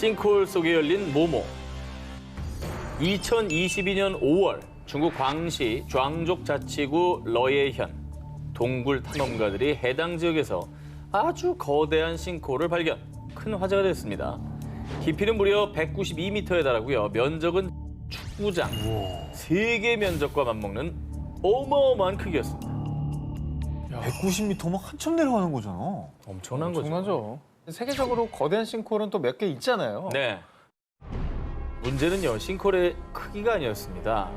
싱크홀 속에 열린 모모. 2022년 5월 중국 광시 좌ang족 자치구 러예현 동굴 탐험가들이 해당 지역에서 아주 거대한 싱크홀을 발견. 큰 화제가 됐습니다. 깊이는 무려 192m에 달하고요. 면적은 축구장 3개 면적과 맞먹는 어마어마한 크기였습니다. 190m 막 한참 내려가는 거잖아. 엄청난 거죠. 엄청나죠. 세계적으로 거대한 싱크홀은 또 몇 개 있잖아요. 네. 문제는요, 싱크홀의 크기가 아니었습니다.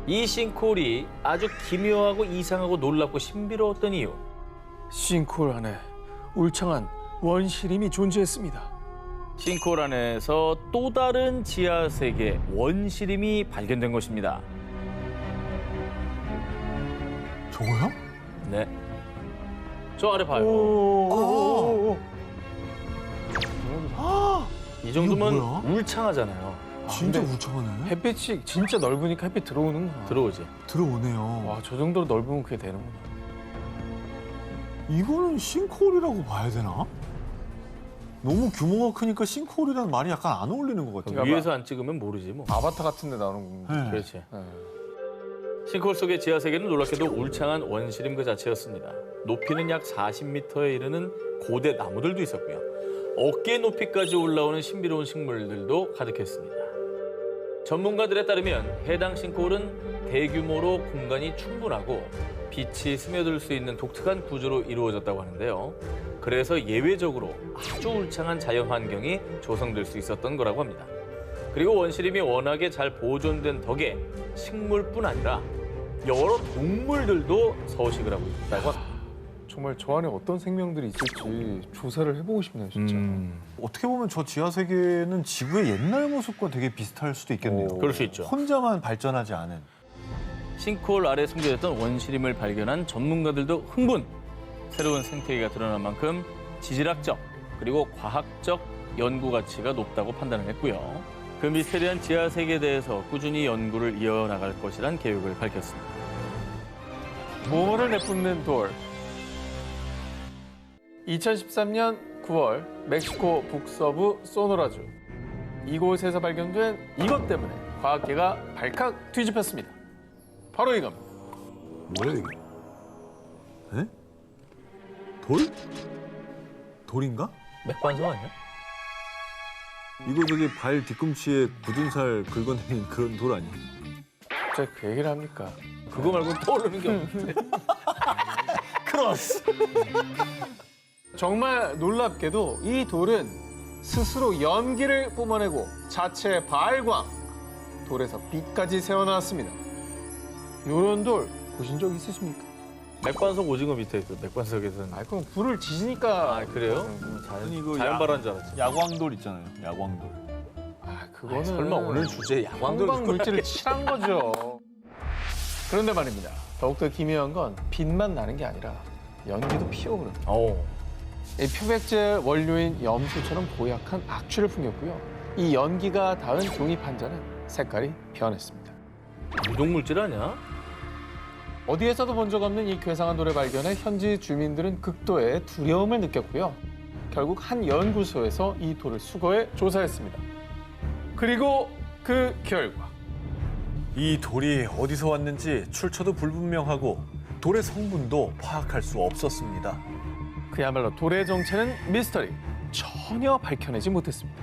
이 싱크홀이 아주 기묘하고 이상하고 놀랍고 신비로웠던 이유. 싱크홀 안에 울창한 원시림이 존재했습니다. 싱크홀 안에서 또 다른 지하 세계 원시림이 발견된 것입니다. 저거요? 네. 저 아래 봐요. 이 정도면 이거 뭐야? 울창하잖아요. 진짜 근데 울창하네. 햇빛이 진짜 넓으니까 햇빛 들어오는구나. 들어오지. 들어오네요. 와, 저 정도로 넓으면 그게 되는구나. 이거는 싱크홀이라고 봐야 되나? 너무 규모가 크니까 싱크홀이라는 말이 약간 안 어울리는 것 같아요. 위에서 안 찍으면 모르지 뭐. 아바타 같은 데 나오는 거. 네. 그렇지. 네. 싱크홀 속의 지하 세계는 놀랍게도 울창한 원시림 그 자체였습니다. 높이는 약 40m에 이르는 고대 나무들도 있었고요. 어깨 높이까지 올라오는 신비로운 식물들도 가득했습니다. 전문가들에 따르면 해당 싱크홀은 대규모로 공간이 충분하고 빛이 스며들 수 있는 독특한 구조로 이루어졌다고 하는데요. 그래서 예외적으로 아주 울창한 자연 환경이 조성될 수 있었던 거라고 합니다. 그리고 원시림이 워낙에 잘 보존된 덕에 식물뿐 아니라 여러 동물들도 서식을 하고 있다고 합니다. 정말 저 안에 어떤 생명들이 있을지 조사를 해보고 싶네요, 진짜. 어떻게 보면 저 지하 세계는 지구의 옛날 모습과 되게 비슷할 수도 있겠네요. 그럴 수 있죠. 혼자만 발전하지 않은. 싱크홀 아래 숨겨졌던 원시림을 발견한 전문가들도 흥분! 새로운 생태계가 드러난 만큼 지질학적 그리고 과학적 연구 가치가 높다고 판단을 했고요. 그 미스테리한 지하 세계에 대해서 꾸준히 연구를 이어나갈 것이란 계획을 밝혔습니다. 모모를 내뿜는 돌. 2013년 9월 멕시코 북서부 소노라주. 이곳에서 발견된 이것 때문에 과학계가 발칵 뒤집혔습니다. 바로 이겁니다. 뭐야 이게? 에? 돌? 돌인가? 맥반석 아니야? 이거 저기 발 뒤꿈치에 굳은 살 긁어내는 그런 돌 아니야? 갑자기 그 얘기를 합니까? 그거 말고 떠오르는 게 없는데. 크로스! 정말 놀랍게도 이 돌은 스스로 연기를 뿜어내고 자체 발광, 돌에서 빛까지 새어나왔습니다. 이런 돌 보신 적 있으십니까? 맥반석 오징어 밑에 있어. 맥반석에서는. 아, 그럼 불을 지지니까. 아, 그래요? 아니, 이거 자연발화인 줄 알았지. 야광돌 있잖아요. 야광돌. 아, 그거는 설마 오늘 주제에 야광돌 황광 물질을 칠한 거죠. 그런데 말입니다. 더욱더 기묘한 건 빛만 나는 게 아니라 연기도 피어오릅니다. 이 표백제 원료인 염소처럼 고약한 악취를 풍겼고요. 이 연기가 닿은 종이 판자는 색깔이 변했습니다. 무독물질 아니야? 어디에서도 본 적 없는 이 괴상한 돌을 발견해 현지 주민들은 극도의 두려움을 느꼈고요. 결국 한 연구소에서 이 돌을 수거해 조사했습니다. 그리고 그 결과 이 돌이 어디서 왔는지 출처도 불분명하고 돌의 성분도 파악할 수 없었습니다. 그야말로 돌의 정체는 미스터리. 전혀 밝혀내지 못했습니다.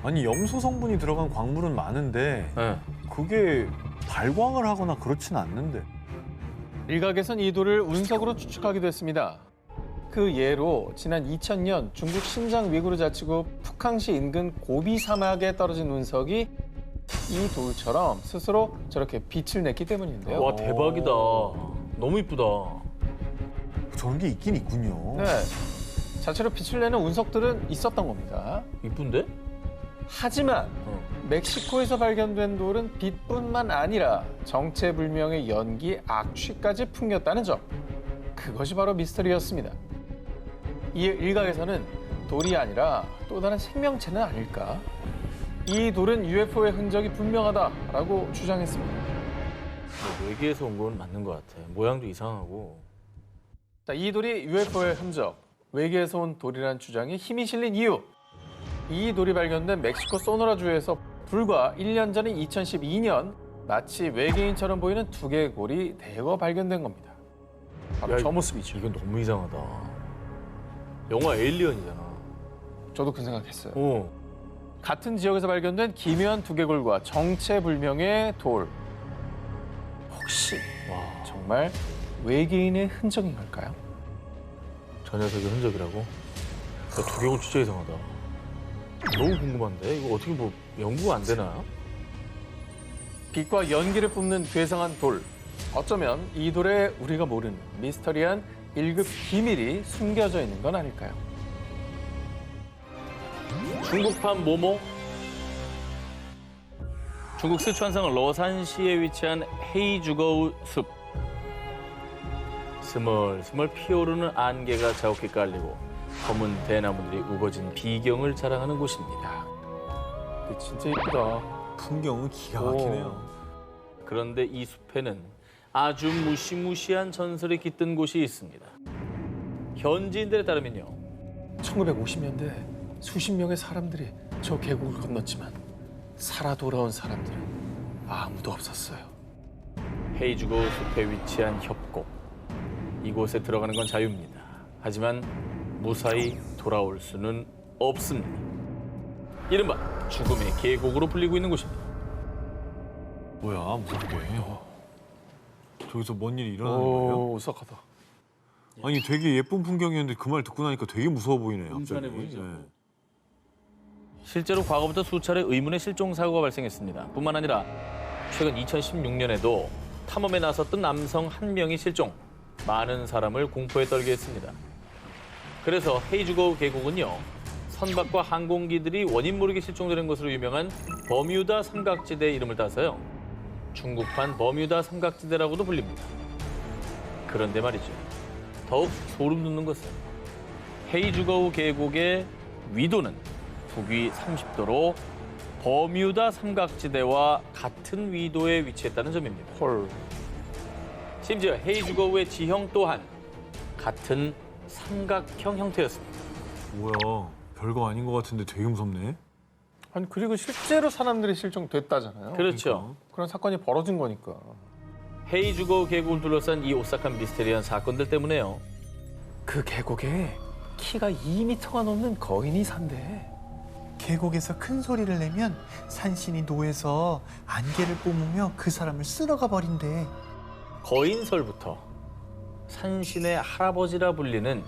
아니 염소 성분이 들어간 광물은 많은데 네. 그게 발광을 하거나 그렇진 않는데. 일각에선 이 돌을 운석으로 추측하기도 했습니다. 그 예로 지난 2000년 중국 신장 위구르 자치구 푸캉시 인근 고비 사막에 떨어진 운석이 이 돌처럼 스스로 저렇게 빛을 냈기 때문인데요. 와, 대박이다. 너무 이쁘다. 저런 게 있긴 있군요. 네, 자체로 빛을 내는 운석들은 있었던 겁니다. 이쁜데? 하지만 멕시코에서 발견된 돌은 빛뿐만 아니라 정체불명의 연기, 악취까지 풍겼다는 점. 그것이 바로 미스터리였습니다. 이에 일각에서는 돌이 아니라 또 다른 생명체는 아닐까? 이 돌은 UFO의 흔적이 분명하다라고 주장했습니다. 외계에서 온 건 맞는 것 같아. 모양도 이상하고. 자, 이 돌이 UFO의 흔적, 외계에서 온 돌이라는 주장에 힘이 실린 이유. 이 돌이 발견된 멕시코 소노라주에서 불과 1년 전인 2012년 마치 외계인처럼 보이는 두개골이 대거 발견된 겁니다. 바로 야, 저 모습이죠. 이건 너무 이상하다. 영화 에일리언이잖아. 저도 그 생각했어요. 어. 같은 지역에서 발견된 기묘한 두개골과 정체불명의 돌. 혹시 와, 정말 외계인의 흔적인 걸까요? 저 녀석의 흔적이라고? 야, 두개골 진짜 이상하다. 너무 궁금한데? 이거 어떻게 뭐 연구가 안 되나? 빛과 연기를 뿜는 괴상한 돌. 어쩌면 이 돌에 우리가 모르는 미스터리한 1급 비밀이 숨겨져 있는 건 아닐까요? 중국판 모모? 중국 스촨성 러산시에 위치한 헤이주거우 숲. 스멀스멀 피어오르는 안개가 자욱히 깔리고 검은 대나무들이 우거진 비경을 자랑하는 곳입니다. 근데 진짜 이쁘다. 풍경은 기가 막히네요. 그런데 이 숲에는 아주 무시무시한 전설이 깃든 곳이 있습니다. 현지인들에 따르면요. 1950년대 수십 명의 사람들이 저 계곡을 건넜지만 살아 돌아온 사람들은 아무도 없었어요. 헤이주거우 숲에 위치한 협곡. 이곳에 들어가는 건 자유입니다. 하지만 무사히 돌아올 수는 없습니다. 이른바 죽음의 계곡으로 불리고 있는 곳입니다. 뭐야, 무섭게. 저기서 뭔 일이 일어나는 거예요? 오, 오싹하다. 아니, 되게 예쁜 풍경이었는데 그 말 듣고 나니까 되게 무서워 보이네요, 갑자기. 음산해 보이죠? 네. 실제로 과거부터 수차례 의문의 실종 사고가 발생했습니다. 뿐만 아니라 최근 2016년에도 탐험에 나섰던 남성 한 명이 실종, 많은 사람을 공포에 떨게 했습니다. 그래서 헤이주거우 계곡은요, 선박과 항공기들이 원인 모르게 실종되는 것으로 유명한 버뮤다 삼각지대의 이름을 따서요, 중국판 버뮤다 삼각지대라고도 불립니다. 그런데 말이죠, 더욱 소름 돋는 것은 헤이주거우 계곡의 위도는 북위 30도로 버뮤다 삼각지대와 같은 위도에 위치했다는 점입니다. 헐. 심지어 헤이주거우의 지형 또한 같은 삼각형 형태였습니다. 뭐야, 별거 아닌 것 같은데 되게 무섭네. 아니 그리고 실제로 사람들이 실종됐다잖아요. 그렇죠. 그런 사건이 벌어진 거니까. 헤이주거우 계곡을 둘러싼 이 오싹한 미스테리한 사건들 때문에요. 그 계곡에 키가 2m가 넘는 거인이 산대. 계곡에서 큰 소리를 내면 산신이 노해서 안개를 뿜으며 그 사람을 쓸어가 버린대. 거인설부터 산신의 할아버지라 불리는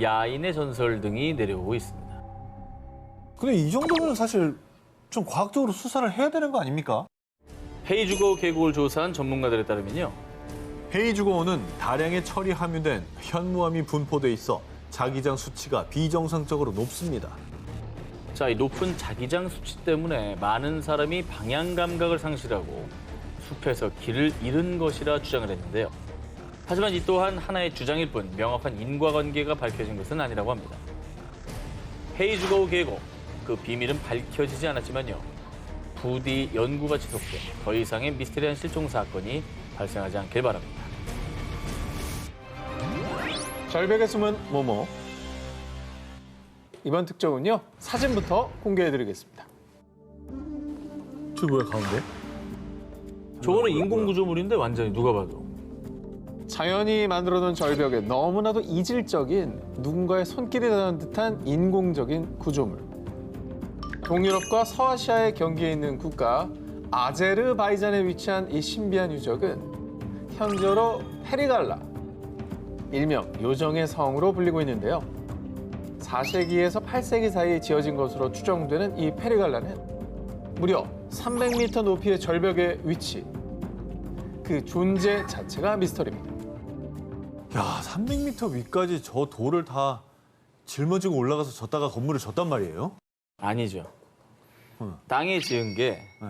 야인의 전설 등이 내려오고 있습니다. 근데 이 정도면 사실 좀 과학적으로 수사를 해야 되는 거 아닙니까? 헤이주거우 계곡을 조사한 전문가들에 따르면요. 헤이주거우는 다량의 철이 함유된 현무암이 분포돼 있어 자기장 수치가 비정상적으로 높습니다. 자, 이 높은 자기장 수치 때문에 많은 사람이 방향 감각을 상실하고 숲에서 길을 잃은 것이라 주장을 했는데요. 하지만 이 또한 하나의 주장일 뿐 명확한 인과관계가 밝혀진 것은 아니라고 합니다. 헤이주거우 계곡, 그 비밀은 밝혀지지 않았지만요. 부디 연구가 지속돼 더 이상의 미스테리한 실종 사건이 발생하지 않길 바랍니다. 절벽에 숨은 모모. 이번 특종은요, 사진부터 공개해드리겠습니다. 저 뭐야, 가운데? 저거는 인공구조물인데 완전히 누가 봐도. 자연이 만들어놓은 절벽에 너무나도 이질적인 누군가의 손길이 닿은 듯한 인공적인 구조물. 동유럽과 서아시아의 경계에 있는 국가 아제르바이잔에 위치한 이 신비한 유적은 현저로 페리갈라, 일명 요정의 성으로 불리고 있는데요. 4세기에서 8세기 사이에 지어진 것으로 추정되는 이 페리갈라는 무려 300m 높이의 절벽에 위치. 그 존재 자체가 미스터리입니다. 야, 300m 위까지 저 돌을 다 짊어지고 올라가서 졌다가 건물을 졌단 말이에요? 아니죠. 땅에 지은 게 네.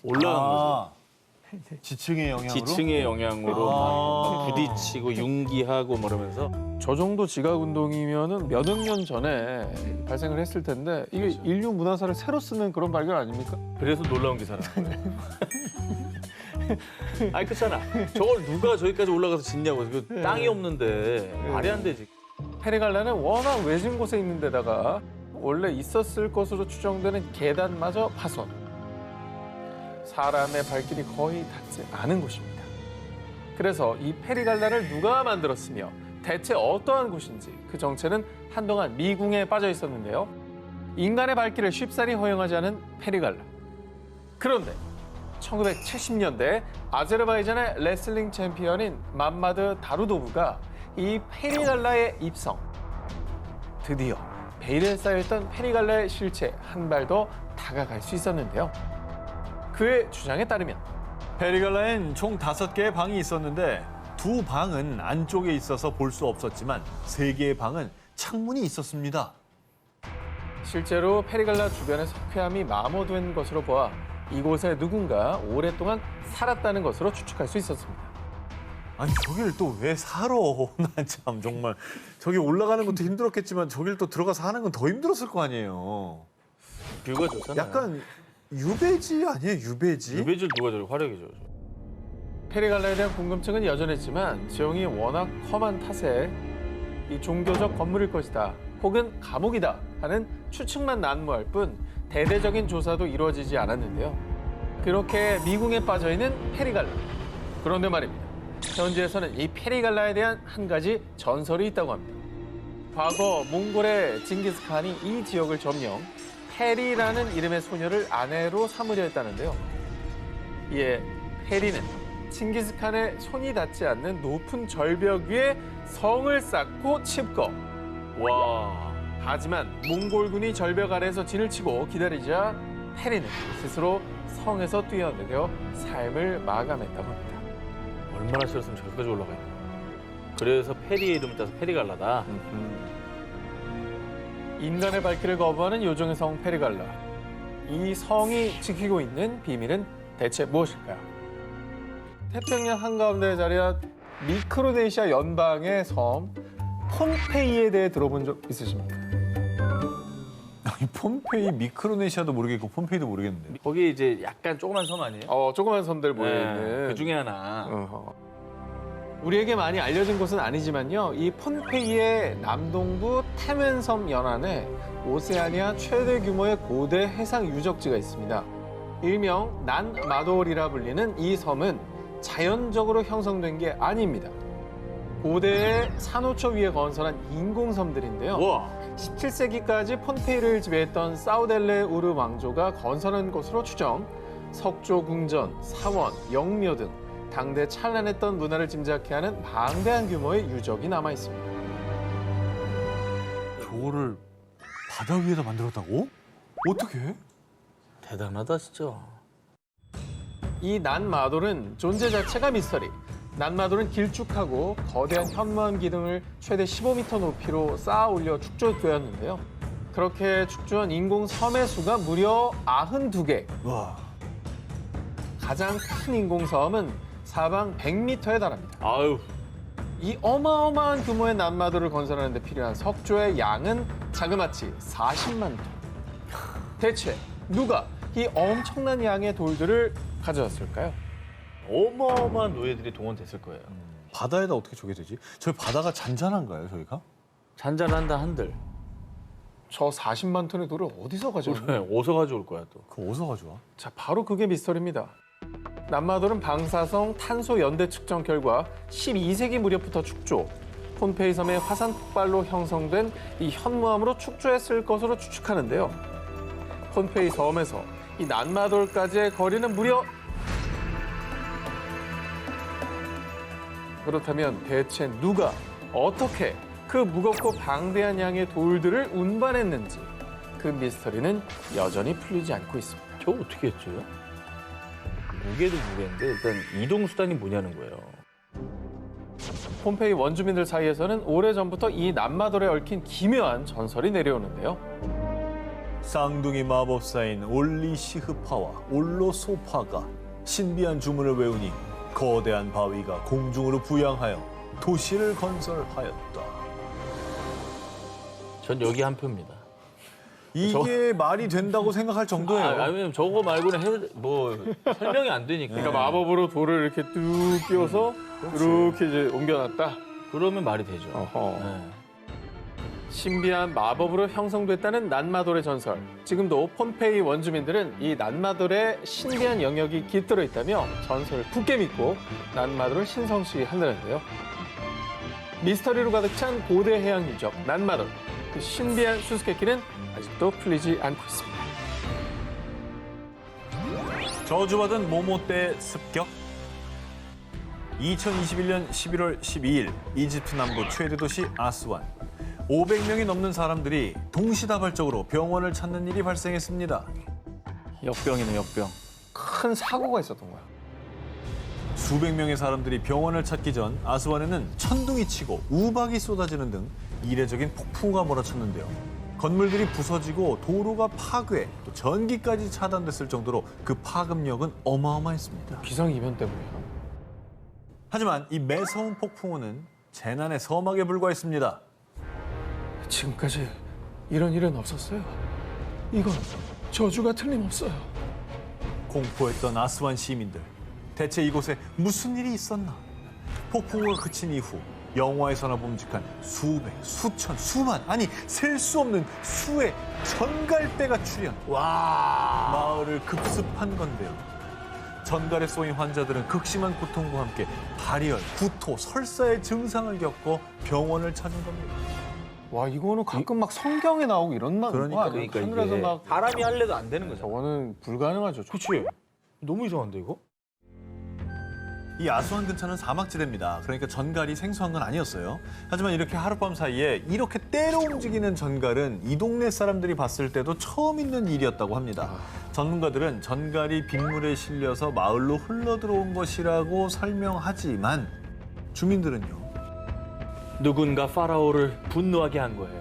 올라간 거죠. 지층의 영향으로? 지층의 영향으로 막 부딪히고 융기하고 뭐 이러면서 저 정도 지각 운동이면은 몇억 년 전에 발생을 했을 텐데 이게 그렇죠. 인류 문화사를 새로 쓰는 그런 발견 아닙니까? 그래서 놀라운 기사라. 아니 그렇잖아. 저걸 누가 저기까지 올라가서 짓냐고. 그 땅이 없는데 말이 안 되지. 페리갈라는 워낙 외진 곳에 있는 데다가 원래 있었을 것으로 추정되는 계단마저 파손. 사람의 발길이 거의 닿지 않은 곳입니다. 그래서 이 페리갈라를 누가 만들었으며 대체 어떠한 곳인지 그 정체는 한동안 미궁에 빠져 있었는데요. 인간의 발길을 쉽사리 허용하지 않은 페리갈라. 그런데 1970년대 아제르바이잔의 레슬링 챔피언인 맘마드 다루도브가 이 페리갈라에 입성. 드디어 베일에 쌓여있던 페리갈라의 실체 한 발 더 다가갈 수 있었는데요. 그의 주장에 따르면 페리갈라엔 총 5개의 방이 있었는데 2방은 안쪽에 있어서 볼 수 없었지만 3개의 방은 창문이 있었습니다. 실제로 페리갈라 주변의 석회암이 마모된 것으로 보아 이곳에 누군가 오랫동안 살았다는 것으로 추측할 수 있었습니다. 아니 저길 또 왜 살아? 난 참 정말 저기 올라가는 것도 힘들었겠지만 저길 또 들어가서 하는 건 더 힘들었을 거 아니에요. 뷰가 좋잖아요. 약간 유배지 아니에요? 유배지? 유배질 뷰가 저렇게 화려해져. 페리갈라에 대한 궁금증은 여전했지만 지형이 워낙 험한 탓에 이 종교적 건물일 것이다 혹은 감옥이다 하는 추측만 난무할 뿐 대대적인 조사도 이루어지지 않았는데요. 그렇게 미궁에 빠져있는 페리갈라. 그런데 말입니다. 현지에서는 이 페리갈라에 대한 한 가지 전설이 있다고 합니다. 과거 몽골의 징기스칸이 이 지역을 점령, 페리라는 이름의 소녀를 아내로 삼으려 했다는데요. 이에 페리는 칭기스칸의 손이 닿지 않는 높은 절벽 위에 성을 쌓고 칩거. 와. 하지만 몽골군이 절벽 아래에서 진을 치고 기다리자 페리는 스스로 성에서 뛰어내려 삶을 마감했다고 합니다. 얼마나 싫었으면 저기까지 올라가 있나. 그래서 페리의 이름을 따서 페리갈라다. 인간의 발길을 거부하는 요정의 성 페리갈라. 이 성이 지키고 있는 비밀은 대체 무엇일까요? 태평양 한가운데 자리한 미크로네시아 연방의 섬 폼페이에 대해 들어본 적 있으십니까? 아니 폼페이 미크로네시아도 모르겠고 폼페이도 모르겠는데. 거기 이제 약간 조그만 섬 아니에요? 조그만 섬들 모여있는. 네, 그 중에 하나. 우리에게 많이 알려진 곳은 아니지만요. 이 폼페이의 남동부 테멘섬 연안에 오세아니아 최대 규모의 고대 해상 유적지가 있습니다. 일명 난마돌이라 불리는 이 섬은 자연적으로 형성된 게 아닙니다. 고대의 산호초 위에 건설한 인공섬들인데요. 와. 17세기까지 폼페이를 지배했던 사우델레 우르 왕조가 건설한 것으로 추정, 석조 궁전, 사원, 영묘 등 당대 찬란했던 문화를 짐작케 하는 방대한 규모의 유적이 남아 있습니다. 저거를 바다 위에다 만들었다고? 어떻게? 대단하다 진짜. 이 난마돌은 존재 자체가 미스터리. 난마돌은 길쭉하고 거대한 현무암 기둥을 최대 15m 높이로 쌓아 올려 축조되었는데요. 그렇게 축조한 인공 섬의 수가 무려 92개. 와. 가장 큰 인공섬은 사방 100m에 달합니다. 아유. 이 어마어마한 규모의 난마돌을 건설하는 데 필요한 석조의 양은 자그마치 40만 톤. 대체 누가 이 엄청난 양의 돌들을 가져왔을까요? 어마어마한 노예들이 동원됐을 거예요. 바다에다 어떻게 저게 되지? 저희 바다가 잔잔한가요, 저희가? 잔잔한다 한들. 저 40만 톤의 돌을 어디서 가져왔나요? 어디서 가져올 거야 또. 그거 어디서 가져와? 자, 바로 그게 미스터리입니다. 난마돌은 방사성 탄소 연대 측정 결과 12세기 무렵부터 축조, 폼페이 섬의 화산 폭발로 형성된 이 현무암으로 축조했을 것으로 추측하는데요. 폼페이 섬에서 이 난마돌까지의 거리는 무려 그렇다면 대체 누가 어떻게 그 무겁고 방대한 양의 돌들을 운반했는지 그 미스터리는 여전히 풀리지 않고 있습니다. 저 어떻게 했죠? 무게도 무게인데 일단 이동 수단이 뭐냐는 거예요. 폼페이 원주민들 사이에서는 오래전부터 이 난마돌에 얽힌 기묘한 전설이 내려오는데요. 쌍둥이 마법사인 올리시흐파와 올로소파가 신비한 주문을 외우니 거대한 바위가 공중으로 부양하여 도시를 건설하였다. 전 여기 한 표입니다. 이게 말이 된다고 생각할 정도예요. 아니면 저거 말고는 설명이 안 되니까. 그러니까 마법으로 돌을 이렇게 뚝 끼워서 이렇게 이제 옮겨놨다. 그러면 말이 되죠. 어허. 네. 신비한 마법으로 형성됐다는 난마돌의 전설. 지금도 폼페이 원주민들은 이 난마돌에 신비한 영역이 깃들어 있다며 전설을 굳게 믿고 난마돌을 신성시한다는데요. 미스터리로 가득 찬 고대 해양 유적 난마돌. 그 신비한 수수께끼는 아직도 풀리지 않고 있습니다. 저주받은 모모 때 습격. 2021년 11월 12일 이집트 남부 최대 도시 아스완. 500명이 넘는 사람들이 동시다발적으로 병원을 찾는 일이 발생했습니다. 역병이네, 역병. 큰 사고가 있었던 거야. 수백 명의 사람들이 병원을 찾기 전 아스완에는 천둥이 치고 우박이 쏟아지는 등 이례적인 폭풍우가 몰아쳤는데요. 건물들이 부서지고 도로가 파괴, 또 전기까지 차단됐을 정도로 그 파급력은 어마어마했습니다. 기상이변 때문이야. 하지만 이 매서운 폭풍우는 재난의 서막에 불과했습니다. 지금까지 이런 일은 없었어요. 이건 저주가 틀림없어요. 공포했던 아스완 시민들. 대체 이곳에 무슨 일이 있었나? 폭풍우가 그친 이후 영화에서나 봄직한 수백, 수천, 수만, 아니 셀 수 없는 수의 전갈대가 출현. 마을을 급습한 건데요. 전갈에 쏘인 환자들은 극심한 고통과 함께 발열, 구토, 설사의 증상을 겪고 병원을 찾은 겁니다. 와, 이거는 가끔 막 성경에 나오고 이런 거 그러니까, 아니에요? 그러니까 하늘에서 이게 막 사람이 할래도 안 되는 거죠. 저거는 불가능하죠. 그치? 너무 이상한데, 이거? 이 아스완 근처는 사막지대입니다. 그러니까 전갈이 생소한 건 아니었어요. 하지만 이렇게 하룻밤 사이에 이렇게 때로 움직이는 전갈은 이 동네 사람들이 봤을 때도 처음 있는 일이었다고 합니다. 전문가들은 전갈이 빗물에 실려서 마을로 흘러들어온 것이라고 설명하지만 주민들은요. 누군가 파라오를 분노하게 한 거예요.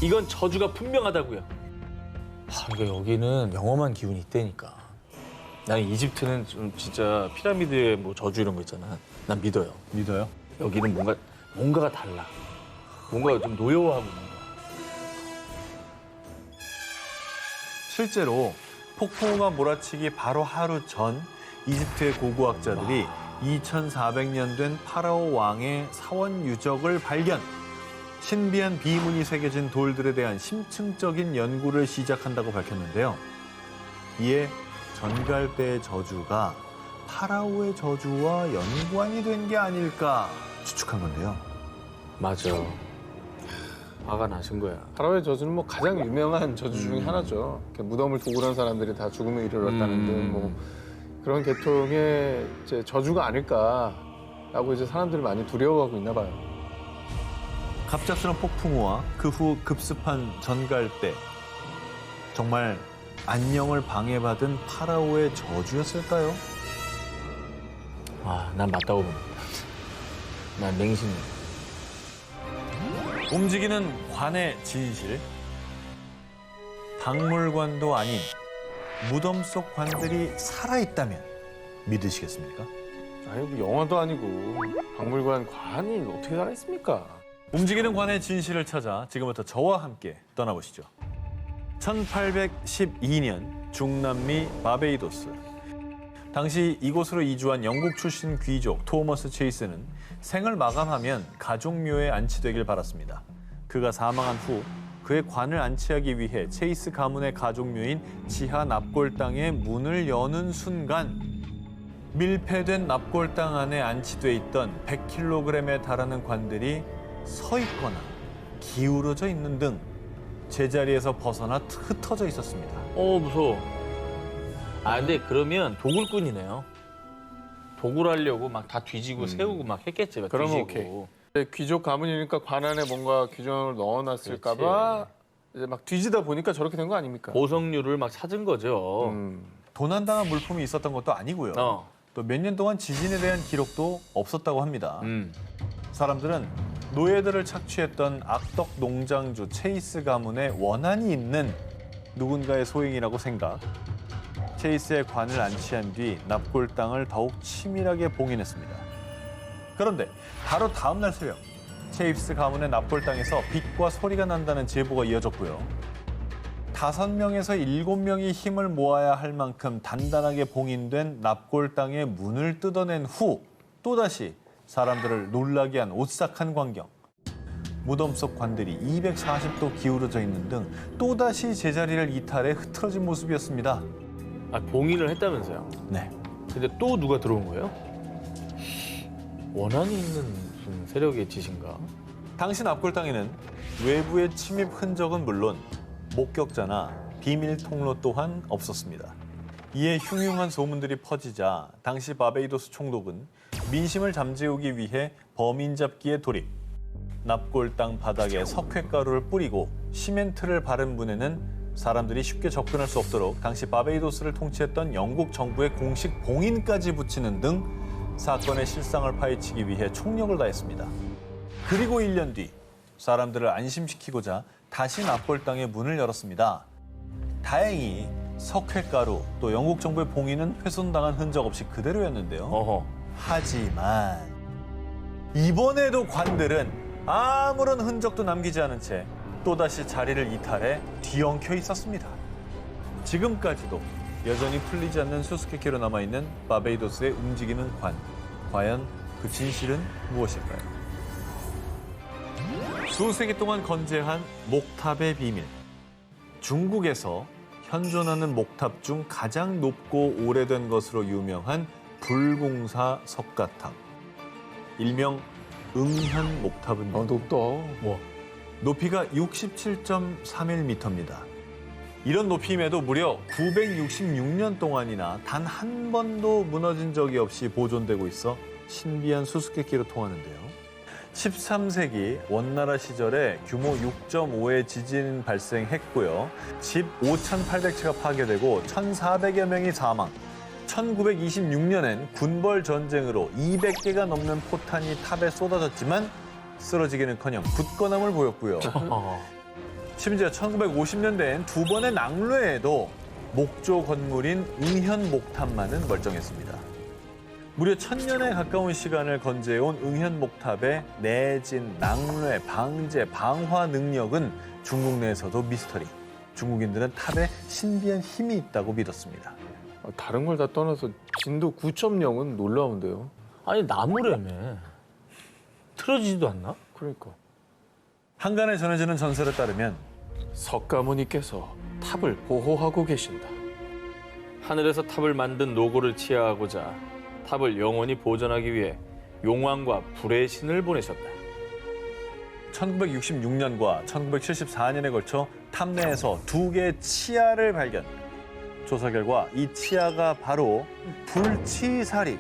이건 저주가 분명하다고요. 그러니까 여기는 영험한 기운이 있다니까. 나는 이집트는 좀 진짜 피라미드에 뭐 저주 이런 거 있잖아. 난 믿어요. 믿어요? 여기는 뭔가가 달라. 뭔가가 좀 노여워하고 있는 거야. 실제로 폭풍우가 몰아치기 바로 하루 전 이집트의 고고학자들이 2400년 된 파라오 왕의 사원 유적을 발견. 신비한 비문이 새겨진 돌들에 대한 심층적인 연구를 시작한다고 밝혔는데요. 이에 전갈대의 저주가 파라오의 저주와 연관이 된 게 아닐까 추측한 건데요. 맞아. 화가 나신 거야. 파라오의 저주는 뭐 가장 유명한 저주 중에 하나죠. 이렇게 무덤을 도굴한 사람들이 다 죽음에 이르렀다는 등 뭐 그런 계통의 이제 저주가 아닐까라고 이제 사람들이 많이 두려워하고 있나 봐요. 갑작스런 폭풍우와 그 후 급습한 전갈대. 정말 안녕을 방해받은 파라오의 저주였을까요? 난 맞다고 봅니다. 난 맹신이야. 움직이는 관의 진실. 박물관도 아닌 무덤 속 관들이 살아있다면 믿으시겠습니까? 아니 뭐 영화도 아니고 박물관 관이 어떻게 살아있습니까? 움직이는 관의 진실을 찾아 지금부터 저와 함께 떠나보시죠. 1812년 중남미 바베이도스. 당시 이곳으로 이주한 영국 출신 귀족 토머스 체이스는 생을 마감하면 가족묘에 안치되길 바랐습니다. 그가 사망한 후 그의 관을 안치하기 위해 체이스 가문의 가족묘인 지하 납골당의 문을 여는 순간 밀폐된 납골당 안에 안치돼 있던 100kg에 달하는 관들이 서 있거나 기울어져 있는 등 제자리에서 벗어나 흩어져 있었습니다. 무서워. 근데 그러면 도굴꾼이네요. 도굴하려고 막 다 뒤지고 세우고 막 했겠지. 막 그러면 뒤지고. 귀족 가문이니까 관 안에 뭔가 규정을 넣어놨을까봐 이제 막 뒤지다 보니까 저렇게 된 거 아닙니까? 보석류를 막 찾은 거죠. 도난당한 물품이 있었던 것도 아니고요. 또 몇 년 동안 지진에 대한 기록도 없었다고 합니다. 사람들은 노예들을 착취했던 악덕 농장주 체이스 가문의 원한이 있는 누군가의 소행이라고 생각. 체이스의 관을 안치한 뒤 납골당을 더욱 치밀하게 봉인했습니다. 그런데 바로 다음 날 새벽 체이스 가문의 납골당에서 빛과 소리가 난다는 제보가 이어졌고요. 5명에서 7명이 힘을 모아야 할 만큼 단단하게 봉인된 납골당의 문을 뜯어낸 후 또다시 사람들을 놀라게 한 오싹한 광경. 무덤 속 관들이 240도 기울어져 있는 등 또다시 제자리를 이탈해 흐트러진 모습이었습니다. 아, 봉인을 했다면서요? 네. 근데 또 누가 들어온 거예요? 원한이 있는 무슨 세력의 짓인가? 당시 납골당에는 외부의 침입 흔적은 물론 목격자나 비밀 통로 또한 없었습니다. 이에 흉흉한 소문들이 퍼지자 당시 바베이도스 총독은 민심을 잠재우기 위해 범인 잡기에 돌입. 납골당 바닥에 석회가루를 뿌리고 시멘트를 바른 문에는 사람들이 쉽게 접근할 수 없도록 당시 바베이도스를 통치했던 영국 정부의 공식 봉인까지 붙이는 등 사건의 실상을 파헤치기 위해 총력을 다했습니다. 그리고 1년 뒤 사람들을 안심시키고자 다시 납골당의 문을 열었습니다. 다행히 석회가루 또 영국 정부의 봉인은 훼손당한 흔적 없이 그대로였는데요. 어허. 하지만 이번에도 관들은 아무런 흔적도 남기지 않은 채 또다시 자리를 이탈해 뒤엉켜 있었습니다. 지금까지도 여전히 풀리지 않는 수수께끼로 남아있는 바베이도스의 움직이는 관. 과연 그 진실은 무엇일까요? 수세기 동안 건재한 목탑의 비밀. 중국에서 현존하는 목탑 중 가장 높고 오래된 것으로 유명한 불공사 석가탑. 일명 응현 목탑은요. 높다. 높이가 67.31m입니다. 이런 높이임에도 무려 966년 동안이나 단 한 번도 무너진 적이 없이 보존되고 있어 신비한 수수께끼로 통하는데요. 13세기 원나라 시절에 규모 6.5의 지진 발생했고요. 집 5,800채가 파괴되고 1,400여 명이 사망. 1926년엔 군벌 전쟁으로 200개가 넘는 포탄이 탑에 쏟아졌지만 쓰러지기는커녕 굳건함을 보였고요. 심지어 1950년대엔 두 번의 낙뢰에도 목조 건물인 응현 목탑만은 멀쩡했습니다. 무려 1000년에 가까운 시간을 건재해온 응현 목탑의 내진, 낙뢰, 방제, 방화 능력은 중국 내에서도 미스터리. 중국인들은 탑에 신비한 힘이 있다고 믿었습니다. 다른 걸 다 떠나서 진도 9.0은 놀라운데요. 아니, 나무라며. 틀어지지도 않나? 그러니까. 한간에 전해지는 전설에 따르면 석가모니께서 탑을 보호하고 계신다. 하늘에서 탑을 만든 노고를 치하하고자 탑을 영원히 보존하기 위해 용왕과 불의 신을 보내셨다. 1966년과 1974년에 걸쳐 탑 내에서 두 개의 치아를 발견. 조사 결과 이 치아가 바로 불치사리,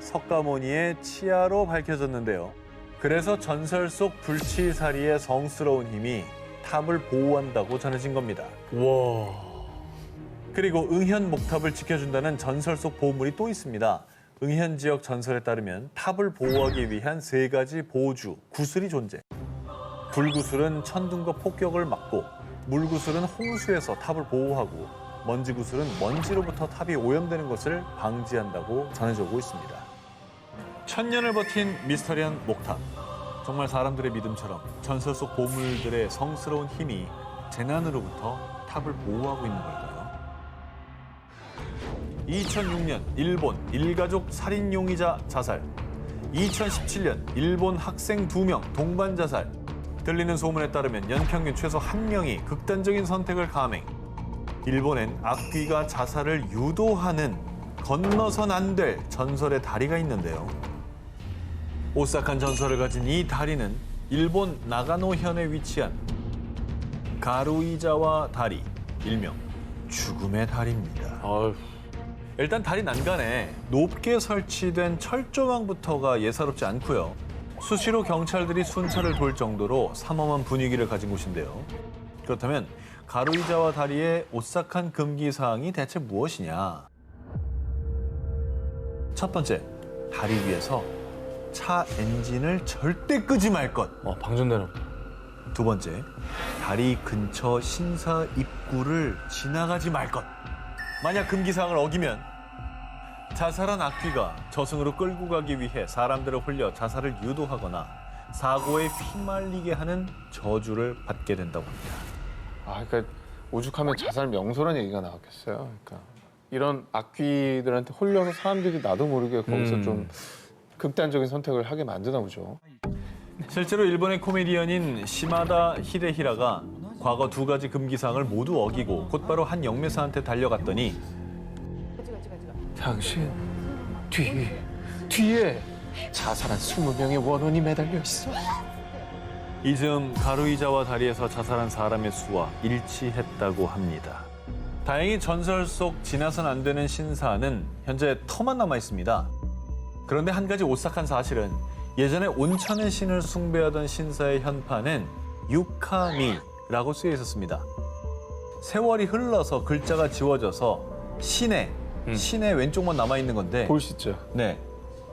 석가모니의 치아로 밝혀졌는데요. 그래서 전설 속 불치사리의 성스러운 힘이 탑을 보호한다고 전해진 겁니다. 와. 그리고 응현 목탑을 지켜준다는 전설 속 보물이 또 있습니다. 응현 지역 전설에 따르면 탑을 보호하기 위한 3가지 보주, 구슬이 존재. 불구슬은 천둥과 폭격을 막고, 물구슬은 홍수에서 탑을 보호하고, 먼지구슬은 먼지로부터 탑이 오염되는 것을 방지한다고 전해져 오고 있습니다. 1000년을 버틴 미스터리한 목탑. 정말 사람들의 믿음처럼 전설 속 보물들의 성스러운 힘이 재난으로부터 탑을 보호하고 있는 걸까요? 2006년 일본 일가족 살인 용의자 자살. 2017년 일본 학생 2명 동반 자살. 들리는 소문에 따르면 연평균 최소 1명이 극단적인 선택을 감행. 일본엔 악귀가 자살을 유도하는 건너선 안 될 전설의 다리가 있는데요. 오싹한 전설을 가진 이 다리는 일본 나가노현에 위치한 가루이자와 다리, 일명 죽음의 다리입니다. 아유. 일단 다리 난간에 높게 설치된 철조망부터가 예사롭지 않고요. 수시로 경찰들이 순찰을 돌 정도로 삼엄한 분위기를 가진 곳인데요. 그렇다면 가루이자와 다리의 오싹한 금기 사항이 대체 무엇이냐? 첫 번째, 다리 위에서 차 엔진을 절대 끄지 말 것. 방전되는. 두 번째, 다리 근처 신사 입구를 지나가지 말 것. 만약 금기사항을 어기면 자살한 악귀가 저승으로 끌고 가기 위해 사람들을 홀려 자살을 유도하거나 사고에 휘말리게 하는 저주를 받게 된다고 합니다. 그러니까 오죽하면 자살 명소란 얘기가 나왔겠어요. 그러니까 이런 악귀들한테 홀려서 사람들이 나도 모르게 거기서 좀 극단적인 선택을 하게 만드나 보죠. 실제로 일본의 코미디언인 시마다 히데히라가 과거 2가지 금기사항을 모두 어기고 곧바로 한 영매사한테 달려갔더니 당신 뒤에 자살한 20명의 원혼이 매달려 있어. 이 즈음 가루이자와 다리에서 자살한 사람의 수와 일치했다고 합니다. 다행히 전설 속 지나선 안 되는 신사는 현재 터만 남아 있습니다. 그런데 한 가지 오싹한 사실은 예전에 온천의 신을 숭배하던 신사의 현판엔 유카미라고 쓰여 있었습니다. 세월이 흘러서 글자가 지워져서 신의 왼쪽만 남아 있는 건데 볼시죠. 네,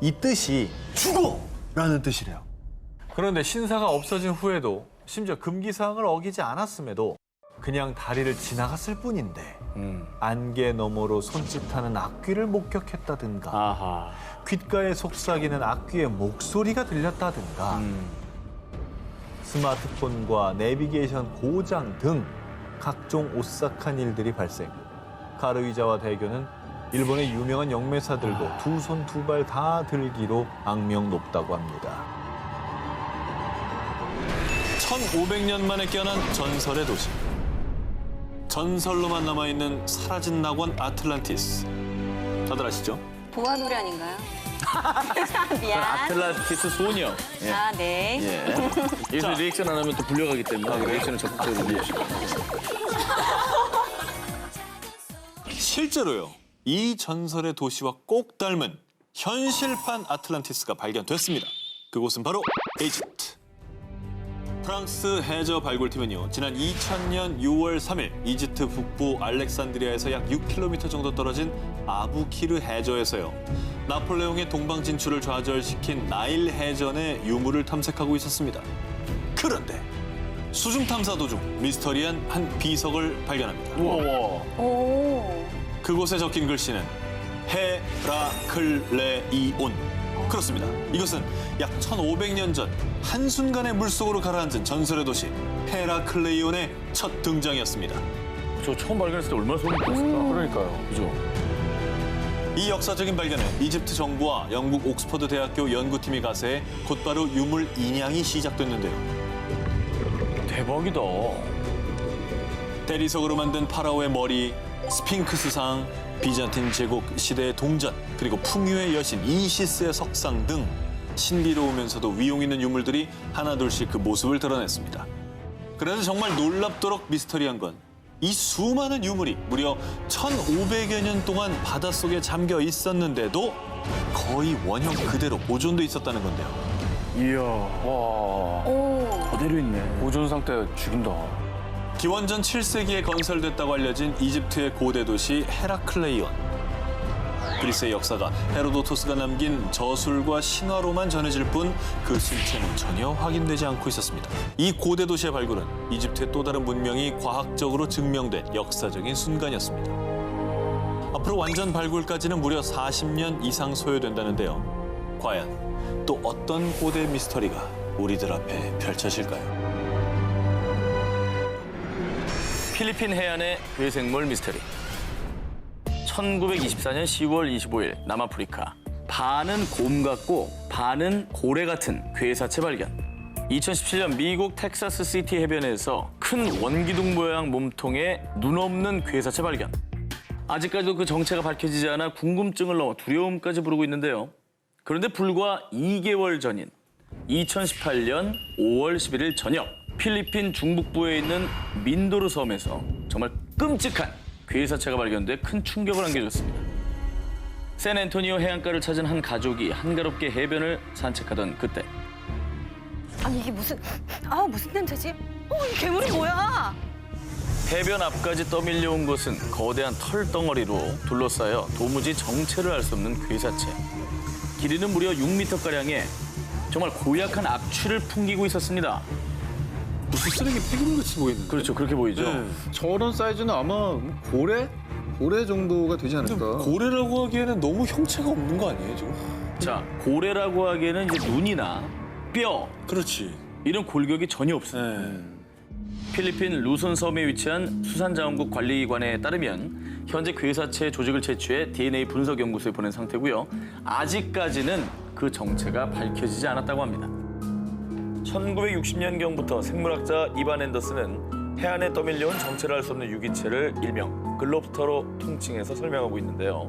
이 뜻이 죽어라는 뜻이래요. 그런데 신사가 없어진 후에도 심지어 금기사항을 어기지 않았음에도 그냥 다리를 지나갔을 뿐인데 안개 너머로 손짓하는 악귀를 목격했다든가 아하. 귓가에 속삭이는 악귀의 목소리가 들렸다든가 스마트폰과 내비게이션 고장 등 각종 오싹한 일들이 발생. 가루이자와 대교는 일본의 유명한 영매사들도 2손 2발 다 들기로 악명 높다고 합니다. 1500년 만에 깨어난 전설의 도시. 전설로만 남아있는 사라진 낙원 아틀란티스. 다들 아시죠? 보아 노래 아닌가요? 미안. 아틀란티스 소녀. 예. 아, 네. 예. 여기서 리액션 안 하면 또 불려가기 때문에 리액션을 적극적으로 해주시고. 실제로요. 이 전설의 도시와 꼭 닮은 현실판 아틀란티스가 발견됐습니다. 그곳은 바로 이집트. 프랑스 해저 발굴팀은요, 지난 2000년 6월 3일 이집트 북부 알렉산드리아에서 약 6km 정도 떨어진 아부키르 해저에서요, 나폴레옹의 동방 진출을 좌절시킨 나일 해전의 유물을 탐색하고 있었습니다. 그런데 수중 탐사 도중 미스터리한 한 비석을 발견합니다. 오. 그곳에 적힌 글씨는 헤라클레이온. 그렇습니다. 이것은 약 1500년 전 한순간에 물속으로 가라앉은 전설의 도시 헤라클레이온의 첫 등장이었습니다. 저 처음 발견했을 때 얼마나 소름이 돋았을까. 그러니까요. 그죠? 이 역사적인 발견에 이집트 정부와 영국 옥스퍼드 대학교 연구팀이 가세해 곧바로 유물 인양이 시작됐는데요. 대박이다. 대리석으로 만든 파라오의 머리, 스핑크스상, 비잔틴 제국 시대의 동전, 그리고 풍요의 여신 이시스의 석상 등 신비로우면서도 위용 있는 유물들이 하나둘씩 그 모습을 드러냈습니다. 그래서 정말 놀랍도록 미스터리한 건 이 수많은 유물이 무려 1500여 년 동안 바닷속에 잠겨 있었는데도 거의 원형 그대로 보존돼 있었다는 건데요. 이야. 와. 오. 그대로 있네. 보존 상태 죽인다. 기원전 7세기에 건설됐다고 알려진 이집트의 고대 도시 헤라클레이온. 그리스의 역사가 헤로도토스가 남긴 저술과 신화로만 전해질 뿐 그 실체는 전혀 확인되지 않고 있었습니다. 이 고대 도시의 발굴은 이집트의 또 다른 문명이 과학적으로 증명된 역사적인 순간이었습니다. 앞으로 완전 발굴까지는 무려 40년 이상 소요된다는데요. 과연 또 어떤 고대 미스터리가 우리들 앞에 펼쳐질까요? 필리핀 해안의 괴생물 미스터리. 1924년 10월 25일 남아프리카. 반은 곰 같고 반은 고래 같은 괴사체 발견. 2017년 미국 텍사스 시티 해변에서 큰 원기둥 모양 몸통에 눈 없는 괴사체 발견. 아직까지도 그 정체가 밝혀지지 않아 궁금증을 넘어 두려움까지 부르고 있는데요. 그런데 불과 2개월 전인 2018년 5월 11일 저녁, 필리핀 중북부에 있는 민도르 섬에서 정말 끔찍한 괴사체가 발견돼 큰 충격을 안겨줬습니다. 샌앤토니오 해안가를 찾은 한 가족이 한가롭게 해변을 산책하던 그때 아니, 이게 무슨 냄새지? 이 괴물이 뭐야? 해변 앞까지 떠밀려온 것은 거대한 털덩어리로 둘러싸여 도무지 정체를 알 수 없는 괴사체. 길이는 무려 6m가량의 정말 고약한 악취를 풍기고 있었습니다. 무슨 쓰레기 폐기물 같이 보이는데. 그렇죠, 그렇게 보이죠. 저런 사이즈는 아마 고래 정도가 되지 않을까. 고래라고 하기에는 너무 형체가 없는 거 아니에요, 지금? 자, 고래라고 하기에는 이제 눈이나 뼈 그렇지. 이런 골격이 전혀 없습니다. 필리핀 루손 섬에 위치한 수산자원국 관리기관에 따르면 현재 괴사체 조직을 채취해 DNA 분석 연구소에 보낸 상태고요. 아직까지는 그 정체가 밝혀지지 않았다고 합니다. 1960년경부터 생물학자 이반 앤더슨은 해안에 떠밀려온 정체를 알 수 없는 유기체를 일명 글롭스터로 통칭해서 설명하고 있는데요.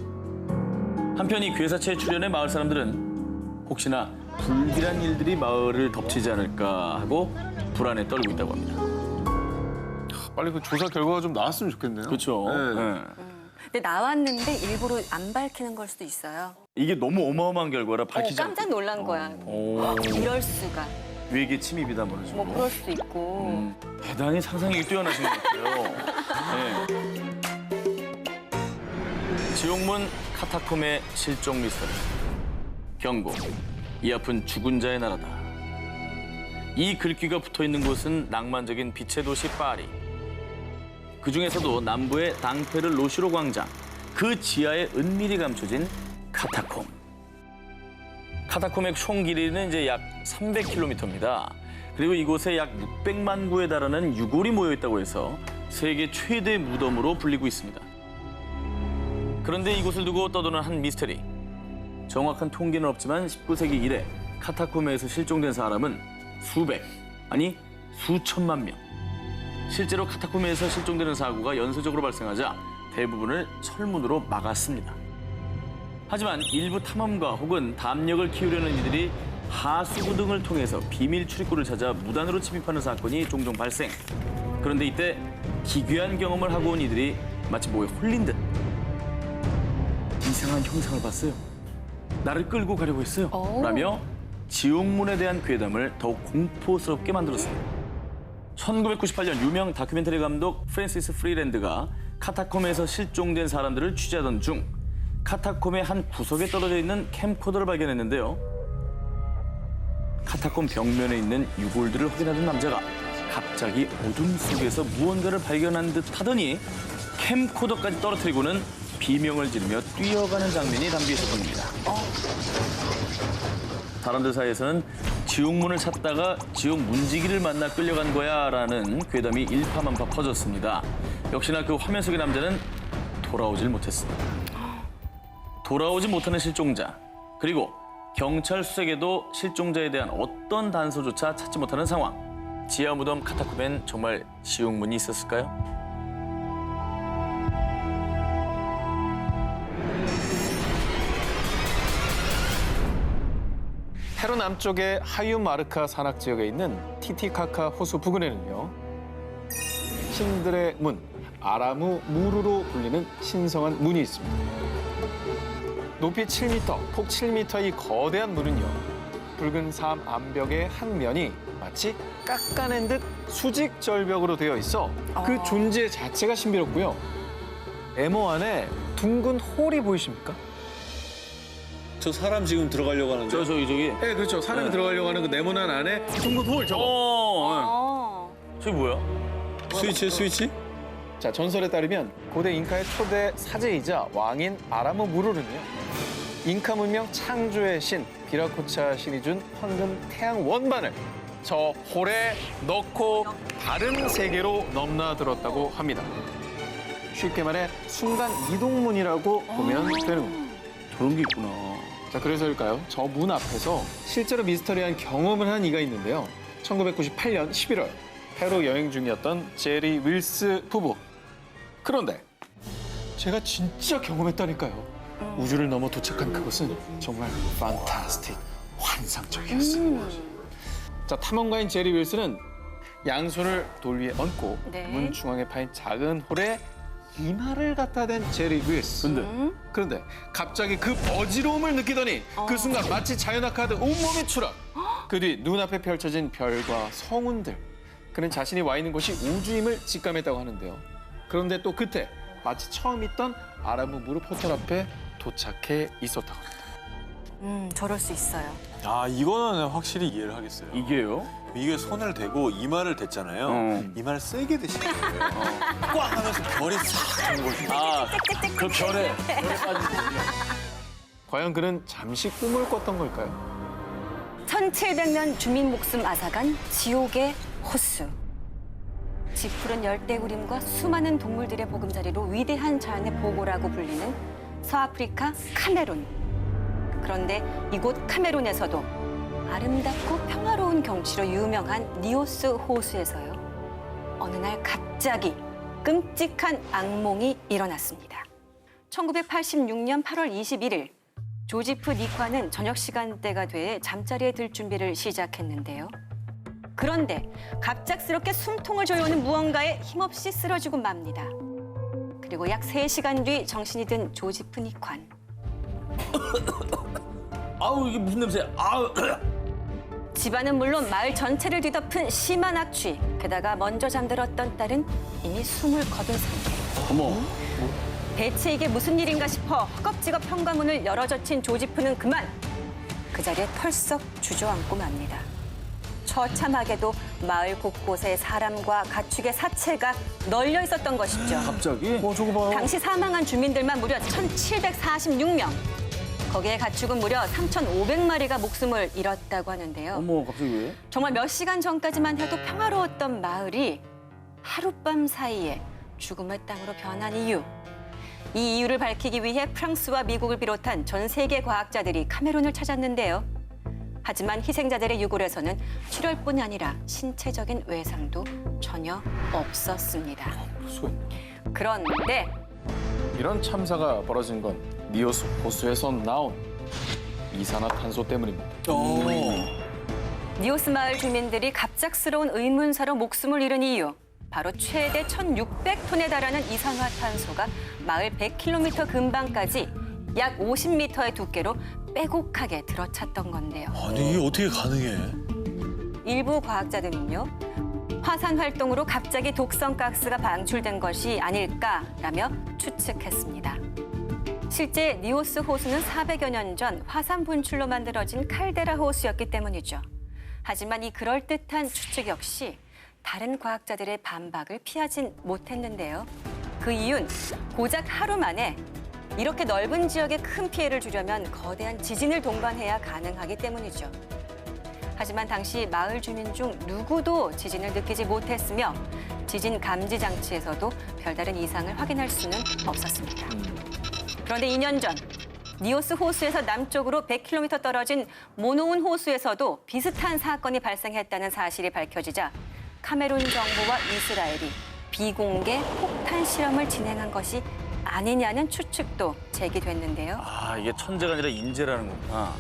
한편 이 괴사체의 출현에 마을 사람들은 혹시나 불길한 일들이 마을을 덮치지 않을까 하고 불안에 떨고 있다고 합니다. 빨리 그 조사 결과가 좀 나왔으면 좋겠네요. 그렇죠. 네. 근데 나왔는데 일부러 안 밝히는 걸 수도 있어요. 이게 너무 어마어마한 결과라 밝히지 깜짝 놀란 거야. 이럴 수가. 외계 침입이다 뭐죠. 뭐 그럴 수도 있고. 대단히 상상력이 뛰어나신 것 같아요. 네. 지옥문 카타콤의 실종 미스터리. 경고. 이 앞은 죽은 자의 나라다. 이 글귀가 붙어있는 곳은 낭만적인 빛의 도시 파리. 그중에서도 남부의 당페르 로시로 광장, 그 지하에 은밀히 감춰진 카타콤. 카타콤의 총 길이는 이제 약 300km입니다. 그리고 이곳에 약 600만 구에 달하는 유골이 모여 있다고 해서 세계 최대 무덤으로 불리고 있습니다. 그런데 이곳을 두고 떠도는 한 미스터리. 정확한 통계는 없지만 19세기 이래 카타콤에서 실종된 사람은 수백, 아니 수천만 명. 실제로 카타콤에서 실종되는 사고가 연쇄적으로 발생하자 대부분을 철문으로 막았습니다. 하지만 일부 탐험가 혹은 담력을 키우려는 이들이 하수구 등을 통해서 비밀 출입구를 찾아 무단으로 침입하는 사건이 종종 발생. 그런데 이때 기괴한 경험을 하고 온 이들이 마치 뭐에 홀린 듯 이상한 형상을 봤어요. 나를 끌고 가려고 했어요. 라며 지옥문에 대한 괴담을 더욱 공포스럽게 만들었습니다. 1998년 유명 다큐멘터리 감독 프랜시스 프리랜드가 카타콤에서 실종된 사람들을 취재하던 중 카타콤의 한 구석에 떨어져 있는 캠코더를 발견했는데요. 카타콤 벽면에 있는 유골들을 확인하던 남자가 갑자기 어둠 속에서 무언가를 발견한 듯 하더니 캠코더까지 떨어뜨리고는 비명을 지르며 뛰어가는 장면이 담겨 있었던 겁니다. 사람들 사이에서는 지옥문을 찾다가 지옥 문지기를 만나 끌려간 거야라는 괴담이 일파만파 퍼졌습니다. 역시나 그 화면 속의 남자는 돌아오질 못했습니다. 돌아오지 못하는 실종자, 그리고 경찰 수색에도 실종자에 대한 어떤 단서조차 찾지 못하는 상황. 지하 무덤 카타콤엔 정말 지옥문이 있었을까요? 페루 남쪽의 하유마르카 산악 지역에 있는 티티카카 호수 부근에는요. 신들의 문, 아라무 무르로 불리는 신성한 문이 있습니다. 높이 7m, 폭 7m의 이 거대한 문은요. 붉은 삶 암벽의 한 면이 마치 깎아낸 듯 수직 절벽으로 되어 있어 그 존재 자체가 신비롭고요. 네모 안에 둥근 홀이 보이십니까? 저 사람 지금 들어가려고 하는데. 저기. 네, 그렇죠. 사람이 들어가려고 하는 그 네모난 안에 둥근 홀 저거. 저기 뭐야? 스위치? 자, 전설에 따르면 고대 잉카의 초대 사제이자 왕인 아라무 무르는요. 잉카 문명 창조의 신 비라코차 신이 준 황금 태양 원반을 저 홀에 넣고 다른 세계로 넘나들었다고 합니다. 쉽게 말해 순간 이동문이라고 보면 되는 겁니다. 저런 게 있구나. 자, 그래서일까요? 저 문 앞에서 실제로 미스터리한 경험을 한 이가 있는데요. 1998년 11월 페루 여행 중이었던 제리 윌스 부부. 그런데 제가 진짜 경험했다니까요. 우주를 넘어 도착한 그곳은 정말 판타스틱, 환상적이었어요. 자, 탐험가인 제리 윌스는 양손을 돌 위에 얹고 네. 문 중앙에 파인 작은 홀에 이마를 갖다 댄 제리 윌스. 그런데 갑자기 그 어지러움을 느끼더니 그 순간 마치 자연학하듯 온몸이 추락. 그 뒤 눈앞에 펼쳐진 별과 성운들. 그는 자신이 와 있는 곳이 우주임을 직감했다고 하는데요. 그런데 또 그때 마치 처음 있던 아라무 무르 포털 앞에 도착해 있었다고 합니다. 저럴 수 있어요. 아, 이거는 확실히 이해를 하겠어요. 이게요? 이게 손을 대고 이마를 댔잖아요. 이마를 세게 대신 거예요. 꽉 하면서 별이 싹 든 거죠. 그 별에 과연 그는 잠시 꿈을 꿨던 걸까요? 1700년 주민 목숨 앗아간 지옥의 호수. 지푸른 열대우림과 수많은 동물들의 보금자리로 위대한 자연의 보고라고 불리는 서아프리카 카메룬. 그런데 이곳 카메룬에서도 아름답고 평화로운 경치로 유명한 니오스 호수에서요. 어느 날 갑자기 끔찍한 악몽이 일어났습니다. 1986년 8월 21일 조지프 니관은 저녁 시간대가 돼 잠자리에 들 준비를 시작했는데요. 그런데 갑작스럽게 숨통을 조여오는 무언가에 힘없이 쓰러지고 맙니다. 그리고 약 3시간 뒤 정신이 든 조지프 니관. 아우 이게 무슨 냄새야? 아우. 집안은 물론 마을 전체를 뒤덮은 심한 악취. 게다가 먼저 잠들었던 딸은 이미 숨을 거둔 상태. 어머. 대체 이게 무슨 일인가 싶어 허겁지겁 현관문을 열어젖힌 조지프는 그만 그 자리에 털썩 주저앉고 맙니다. 처참하게도 마을 곳곳에 사람과 가축의 사체가 널려 있었던 것이죠. 갑자기? 저거 봐요. 당시 사망한 주민들만 무려 1,746명. 거기에 가축은 무려 3,500마리가 목숨을 잃었다고 하는데요. 어머 갑자기 왜? 정말 몇 시간 전까지만 해도 평화로웠던 마을이 하룻밤 사이에 죽음의 땅으로 변한 이유. 이 이유를 밝히기 위해 프랑스와 미국을 비롯한 전 세계 과학자들이 카메룬을 찾았는데요. 하지만 희생자들의 유골에서는 출혈뿐 아니라 신체적인 외상도 전혀 없었습니다. 그런데 이런 참사가 벌어진 건 니오스 호수에서 나온 이산화탄소 때문입니다. 니오스 마을 주민들이 갑작스러운 의문사로 목숨을 잃은 이유. 바로 최대 1,600톤에 달하는 이산화탄소가 마을 100km 근방까지 약 50m의 두께로 빼곡하게 들어찼던 건데요. 아니 이게 어떻게 가능해? 일부 과학자들은요. 화산 활동으로 갑자기 독성 가스가 방출된 것이 아닐까라며 추측했습니다. 실제 니오스 호수는 400여 년 전 화산 분출로 만들어진 칼데라 호수였기 때문이죠. 하지만 이 그럴듯한 추측 역시 다른 과학자들의 반박을 피하진 못했는데요. 그 이유는 고작 하루 만에 이렇게 넓은 지역에 큰 피해를 주려면 거대한 지진을 동반해야 가능하기 때문이죠. 하지만 당시 마을 주민 중 누구도 지진을 느끼지 못했으며 지진 감지 장치에서도 별다른 이상을 확인할 수는 없었습니다. 그런데 2년 전 니오스 호수에서 남쪽으로 100km 떨어진 모노운 호수에서도 비슷한 사건이 발생했다는 사실이 밝혀지자 카메룬 정부와 이스라엘이 비공개 폭탄 실험을 진행한 것이 아니냐는 추측도 제기됐는데요. 아 이게 천재가 아니라 인재라는 거구나.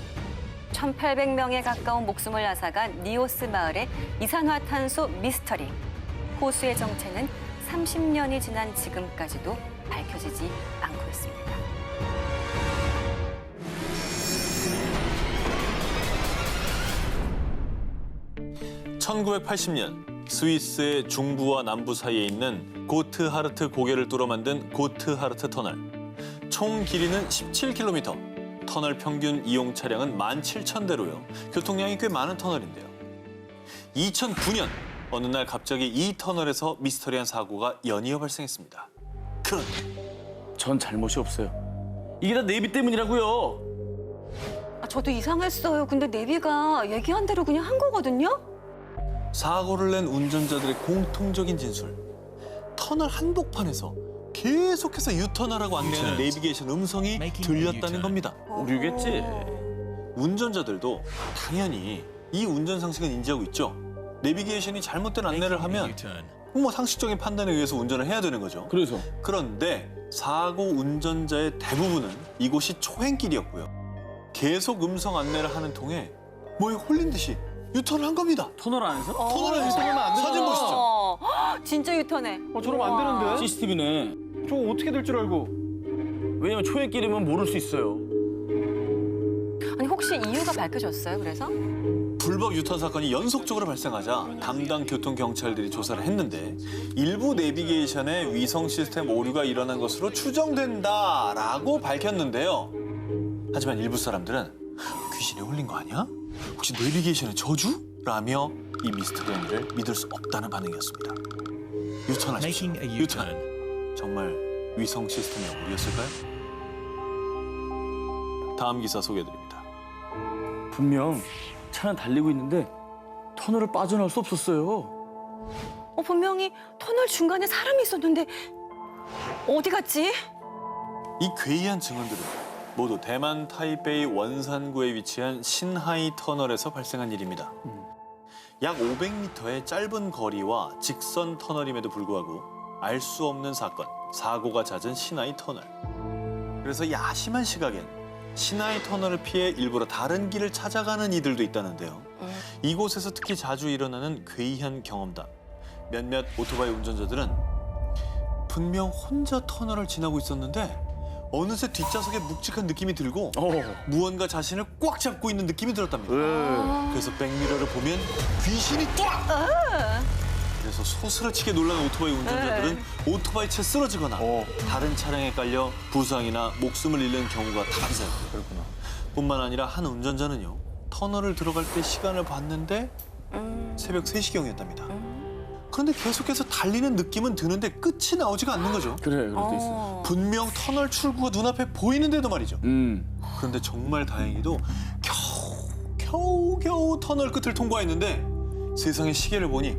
1,800명에 가까운 목숨을 앗아간 니오스 마을의 이산화탄소 미스터리. 호수의 정체는 30년이 지난 지금까지도 밝혀지지 않고 있습니다. (1980년) 스위스의 중부와 남부 사이에 있는 고트하르트 고개를 뚫어 만든 고트하르트 터널. 총 길이는 17km. 터널 평균 이용 차량은 17,000대로요. 교통량이 꽤 많은 터널인데요. 2009년 어느 날 갑자기 이 터널에서 미스터리한 사고가 연이어 발생했습니다. 그런데 전 잘못이 없어요. 이게 다 내비 때문이라고요. 저도 이상했어요. 근데 내비가 얘기한 대로 그냥 한 거거든요? 사고를 낸 운전자들의 공통적인 진술. 터널 한복판에서 계속해서 유턴하라고 안내하는 내비게이션 음성이 들렸다는 겁니다. 오류겠지. 운전자들도 당연히 이 운전 상식은 인지하고 있죠. 내비게이션이 잘못된 안내를 하면 뭐 상식적인 판단에 의해서 운전을 해야 되는 거죠. 그래서 그런데 사고 운전자의 대부분은 이곳이 초행길이었고요. 계속 음성 안내를 하는 통에 뭐에 홀린 듯이 유턴을 한 겁니다. 터널 안에서? 터널 안에서 사진 보시죠. 진짜 유턴해. 저러면 안 되는데? CCTV네. 저거 어떻게 될 줄 알고? 왜냐면 초행길이면 모를 수 있어요. 아니 혹시 이유가 밝혀졌어요? 그래서? 불법 유턴 사건이 연속적으로 발생하자 담당 교통 경찰들이 조사를 했는데 일부 내비게이션에 위성 시스템 오류가 일어난 것으로 추정된다라고 밝혔는데요. 하지만 일부 사람들은 귀신에 홀린 거 아니야? 혹시 내비게이션의 저주? 라며 이 미스터리 행위를 믿을 수 없다는 반응이었습니다. 유턴하십시오. 유턴. 정말 위성 시스템의 오류였을까요? 다음 기사 소개해드립니다. 분명 차는 달리고 있는데 터널을 빠져나올 수 없었어요. 분명히 터널 중간에 사람이 있었는데 어디 갔지? 이 괴이한 증언들은 모두 대만 타이베이 원산구에 위치한 신하이 터널에서 발생한 일입니다. 약 500m의 짧은 거리와 직선 터널임에도 불구하고 알 수 없는 사고가 잦은 신하이 터널. 그래서 야심한 시각엔 신하이 터널을 피해 일부러 다른 길을 찾아가는 이들도 있다는데요. 이곳에서 특히 자주 일어나는 괴이한 경험담. 몇몇 오토바이 운전자들은 분명 혼자 터널을 지나고 있었는데 어느새 뒷좌석에 묵직한 느낌이 들고 무언가 자신을 꽉 잡고 있는 느낌이 들었답니다. 그래서 백미러를 보면 귀신이 딱! 그래서 소스라치게 놀란 오토바이 운전자들은 오토바이 채 쓰러지거나 다른 차량에 깔려 부상이나 목숨을 잃는 경우가 다반사요. 그렇구나. 뿐만 아니라 한 운전자는요. 터널을 들어갈 때 시간을 봤는데 새벽 3시경이었답니다. 그런데 계속해서 달리는 느낌은 드는데 끝이 나오지가 않는 거죠. 그래, 그럴 때 있어. 분명 터널 출구가 눈앞에 보이는데도 말이죠. 그런데 정말 다행히도 겨우 터널 끝을 통과했는데 세상에 시계를 보니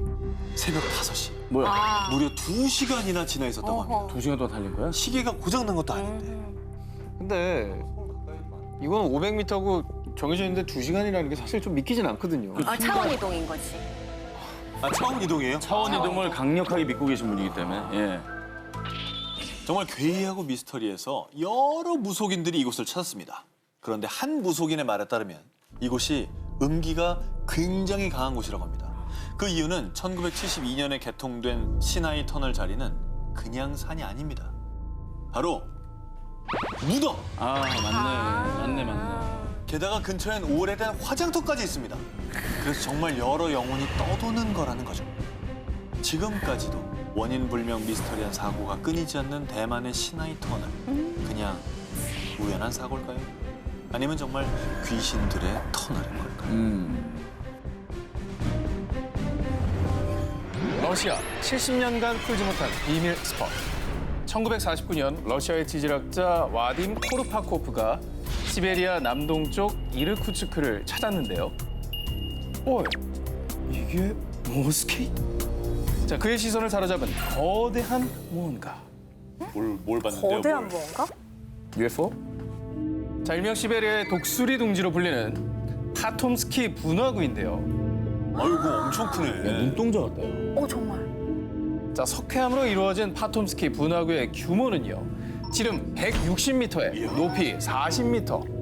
새벽 5시. 뭐야? 무려 2시간이나 지나 있었다고 합니다. 2시간 동안 달린 거야? 시계가 고장난 것도 아닌데. 근데 이건 500m고 정해져 있는데 2시간이라는 게 사실 좀 믿기진 않거든요. 차원 이동인 거지. 차원 이동이에요? 차원 이동을 강력하게 믿고 계신 분이기 때문에. 예. 정말 괴이하고 미스터리해서 여러 무속인들이 이곳을 찾았습니다. 그런데 한 무속인의 말에 따르면 이곳이 음기가 굉장히 강한 곳이라고 합니다. 그 이유는 1972년에 개통된 신하이 터널 자리는 그냥 산이 아닙니다. 바로 무덤! 맞네. 게다가 근처엔 오래된 화장터까지 있습니다. 그래서 정말 여러 영혼이 떠도는 거라는 거죠. 지금까지도 원인 불명 미스터리한 사고가 끊이지 않는 대만의 신하이 터널. 그냥 우연한 사고일까요? 아니면 정말 귀신들의 터널인 걸까요? 러시아 70년간 풀지 못한 비밀 스팟. 1949년 러시아의 지질학자 와딤 코르파코프가 시베리아 남동쪽 이르쿠츠크를 찾았는데요. 이게 모스키? 자, 그의 시선을 사로잡은 거대한 무언가. 뭘 봤는데요? 거대한 무언가? UFO? 자, 일명 시베리아의 독수리 둥지로 불리는 파톰스키 분화구인데요. 아이고 엄청 크네. 눈동자 같다요. 정말. 자, 석회암으로 이루어진 파톰스키 분화구의 규모는요. 지름 160m에 높이 40m.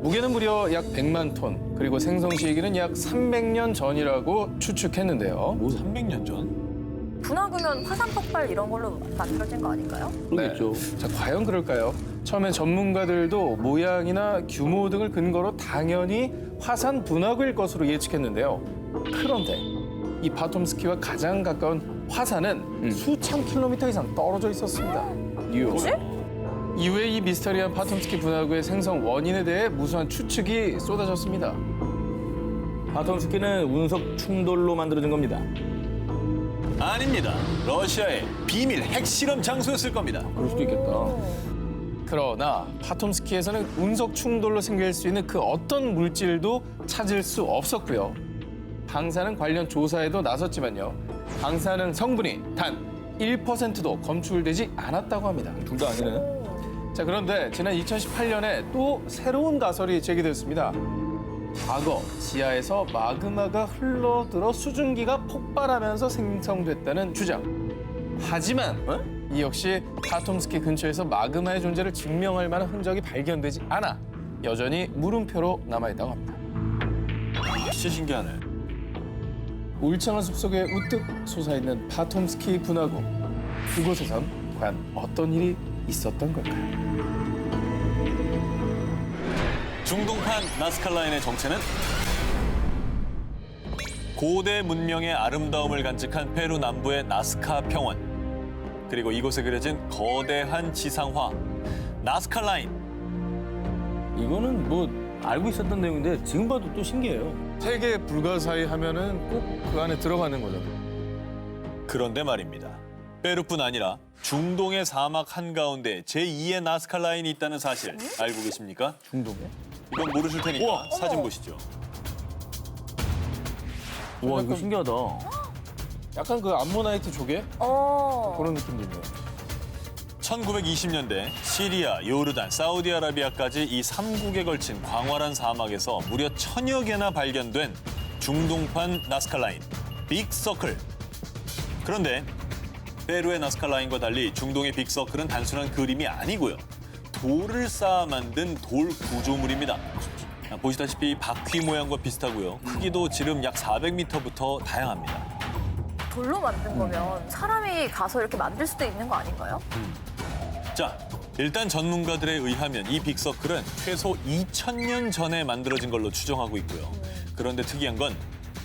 무게는 무려 약 100만 톤. 그리고 생성 시기는 약 300년 전이라고 추측했는데요. 300년 전? 분화구면 화산 폭발 이런 걸로 만들어진 거 아닐까요? 그렇겠죠. 자, 과연 그럴까요? 처음엔 전문가들도 모양이나 규모 등을 근거로 당연히 화산 분화구일 것으로 예측했는데요. 그런데 이 파톰스키와 가장 가까운 화산은 수천 킬로미터 이상 떨어져 있었습니다. 뭐지? 이후에 이 미스터리한 파톰스키 분화구의 생성 원인에 대해 무수한 추측이 쏟아졌습니다. 파톰스키는 운석 충돌로 만들어진 겁니다. 아닙니다. 러시아의 비밀 핵실험 장소였을 겁니다. 그럴 수도 있겠다. 그러나 파톰스키에서는 운석 충돌로 생길 수 있는 그 어떤 물질도 찾을 수 없었고요. 방사능 관련 조사에도 나섰지만요. 방사능 성분이 단 1%도 검출되지 않았다고 합니다. 둘 다 아니네. 자, 그런데 지난 2018년에 또 새로운 가설이 제기됐습니다. 과거 지하에서 마그마가 흘러들어 수증기가 폭발하면서 생성됐다는 주장. 하지만 이 역시 파톰스키 근처에서 마그마의 존재를 증명할 만한 흔적이 발견되지 않아 여전히 물음표로 남아있다고 합니다. 진짜 신기하네. 울창한 숲속에 우뚝 솟아있는 파톰스키 분화구. 그곳에선 과연 어떤 일이 있었던 걸까요? 중동판 나스카 라인의 정체는 고대 문명의 아름다움을 간직한 페루 남부의 나스카 평원. 그리고 이곳에 그려진 거대한 지상화 나스카 라인. 이거는 뭐 알고 있었던 내용인데 지금 봐도 또 신기해요. 세계 불가사의 하면은 꼭 그 안에 들어가는 거죠. 그런데 말입니다. 페루뿐 아니라 중동의 사막 한가운데 제2의 나스카 라인이 있다는 사실 알고 계십니까? 중동에? 이건 모르실 테니까 사진 보시죠. 와, 이거 신기하다. 약간 그 암모나이트 조개? 그런 느낌도 있네요. 1920년대 시리아, 요르단, 사우디아라비아까지 이 3국에 걸친 광활한 사막에서 무려 1000여 개나 발견된 중동판 나스카 라인, 빅서클. 그런데 페루의 나스카 라인과 달리 중동의 빅서클은 단순한 그림이 아니고요. 돌을 쌓아 만든 돌 구조물입니다. 보시다시피 바퀴 모양과 비슷하고요. 크기도 지름 약 400m부터 다양합니다. 돌로 만든 거면 사람이 가서 이렇게 만들 수도 있는 거 아닌가요? 자, 일단 전문가들에 의하면 이 빅서클은 최소 2000년 전에 만들어진 걸로 추정하고 있고요. 그런데 특이한 건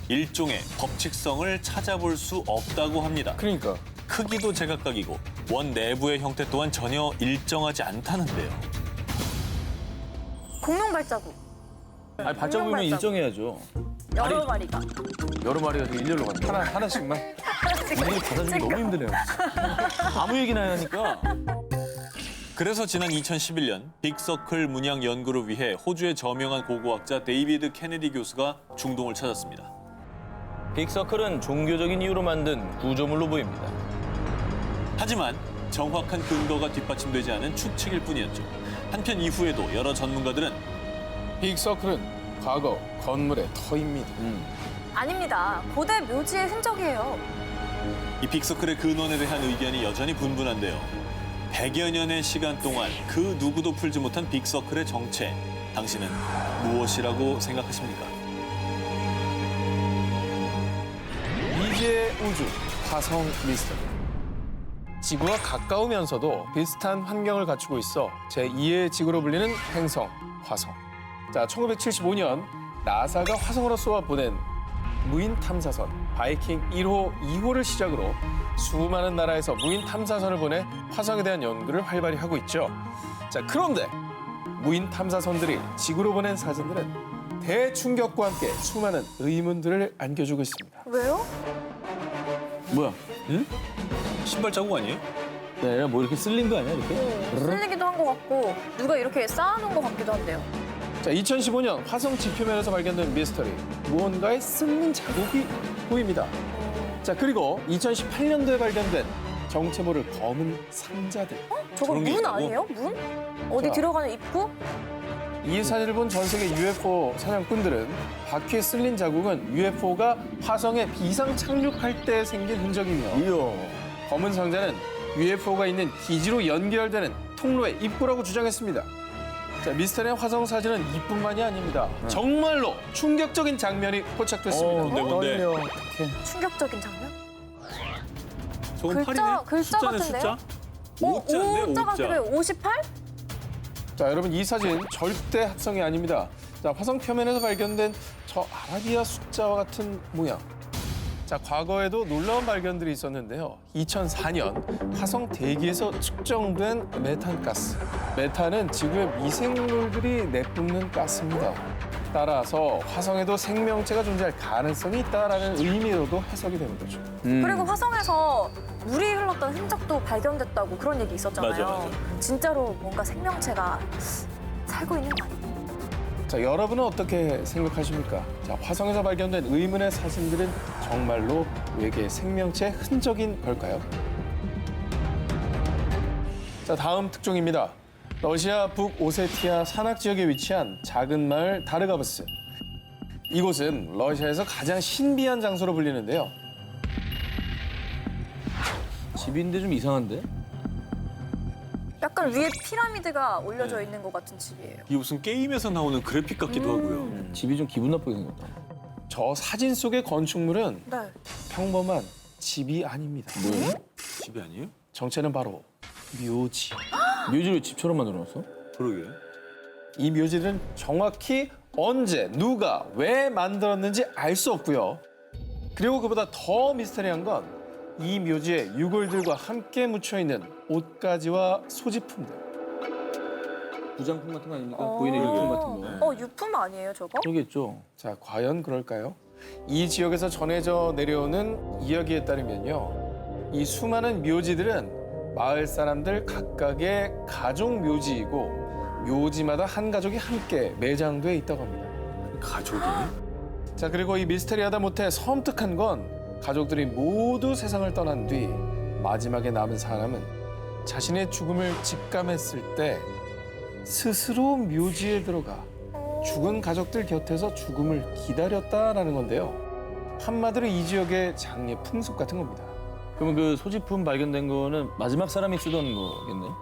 일종의 법칙성을 찾아볼 수 없다고 합니다. 그러니까 크기도 제각각이고 원 내부의 형태 또한 전혀 일정하지 않다는데요. 공룡 발자국. 아니, 발자국이면 일정해야죠. 여러 마리가. 여러 마리가 되게 일렬로 간다. 하나씩만. 이게 받아주기 너무 힘드네요. 아무 얘기나 하니까. 그래서 지난 2011년 빅서클 문양 연구를 위해 호주의 저명한 고고학자 데이비드 케네디 교수가 중동을 찾았습니다. 빅서클은 종교적인 이유로 만든 구조물로 보입니다. 하지만 정확한 근거가 뒷받침되지 않은 추측일 뿐이었죠. 한편 이후에도 여러 전문가들은 빅서클은 과거 건물의 터입니다. 아닙니다. 고대 묘지의 흔적이에요. 이 빅서클의 근원에 대한 의견이 여전히 분분한데요. 100여 년의 시간 동안 그 누구도 풀지 못한 빅서클의 정체, 당신은 무엇이라고 생각하십니까? 미지의 우주, 화성 미스터리. 지구와 가까우면서도 비슷한 환경을 갖추고 있어 제2의 지구로 불리는 행성, 화성. 자, 1975년 나사가 화성으로 쏘아 보낸 무인 탐사선 바이킹 1호, 2호를 시작으로 수많은 나라에서 무인 탐사선을 보내 화성에 대한 연구를 활발히 하고 있죠. 자, 그런데 무인 탐사선들이 지구로 보낸 사진들은 대충격과 함께 수많은 의문들을 안겨주고 있습니다. 왜요? 뭐야? 신발 자국 아니에요? 네, 뭐 이렇게 쓸린 거 아니야, 이렇게? 쓸리기도 한 것 같고 누가 이렇게 쌓아놓은 것 같기도 한데요. 자, 2015년 화성 지표면에서 발견된 미스터리. 무언가의 쓸린 자국이 보입니다. 자, 그리고 2018년도에 발견된 정체 모를 검은 상자들. 저거 저런 게 문 있다고? 아니에요? 문? 어디 자. 들어가는 입구? 이 사진을 본 전 세계 UFO 사냥꾼들은 바퀴에 쓸린 자국은 UFO가 화성에 비상 착륙할 때 생긴 흔적이며 검은 상자는 UFO가 있는 기지로 연결되는 통로의 입구라고 주장했습니다. 자, 미스터리한 화성 사진은 이뿐만이 아닙니다. 정말로 충격적인 장면이 포착됐습니다. 뭔데? 충격적인 장면? 저건 글자 팔이네? 숫자네, 같은데요? 숫자? 오자인데, 오자 오자. 같은데 58? 자, 여러분 이 사진 절대 합성이 아닙니다. 자, 화성 표면에서 발견된 저 아라비아 숫자와 같은 모양. 자, 과거에도 놀라운 발견들이 있었는데요. 2004년 화성 대기에서 측정된 메탄가스. 메탄은 지구의 미생물들이 내뿜는 가스입니다. 따라서 화성에도 생명체가 존재할 가능성이 있다라는 의미로도 해석이 되는 거죠. 그리고 화성에서 물이 흘렀던 흔적도 발견됐다고 그런 얘기 있었잖아요. 맞아. 진짜로 뭔가 생명체가 살고 있는 거 아니에요? 자, 여러분은 어떻게 생각하십니까? 자, 화성에서 발견된 의문의 사진들은 정말로 외계 생명체 흔적인 걸까요? 자, 다음 특종입니다. 러시아 북오세티아 산악 지역에 위치한 작은 마을 다르가브스. 이곳은 러시아에서 가장 신비한 장소로 불리는데요. 집인데 좀 이상한데? 약간 위에 피라미드가 올려져 있는 것 같은 집이에요. 이게 무슨 게임에서 나오는 그래픽 같기도 하고요. 집이 좀 기분 나쁘게 생겼다. 저 사진 속의 건축물은 네. 평범한 집이 아닙니다. 뭐예요? 집이 아니에요? 정체는 바로 묘지. 묘지를 집처럼 만들어놨어? 그러게. 이 묘지는 정확히 언제, 누가, 왜 만들었는지 알 수 없고요. 그리고 그보다 더 미스터리한 건 이 묘지에 유골들과 함께 묻혀있는 옷가지와 소지품들. 부장품 같은 거 아닙니까? 보이는 유품 같은 거. 유품 아니에요, 저거? 그러겠죠. 자, 과연 그럴까요? 이 지역에서 전해져 내려오는 이야기에 따르면요. 이 수많은 묘지들은 마을 사람들 각각의 가족 묘지이고 묘지마다 한 가족이 함께 매장돼 있다고 합니다. 가족이? 자, 그리고 이 미스테리하다 못해 섬뜩한 건 가족들이 모두 세상을 떠난 뒤 마지막에 남은 사람은 자신의 죽음을 직감했을 때 스스로 묘지에 들어가 죽은 가족들 곁에서 죽음을 기다렸다라는 건데요. 한마디로 이 지역의 장례 풍습 같은 겁니다. 그러면 그 소지품 발견된 거는 마지막 사람이 쓰던 거겠네요?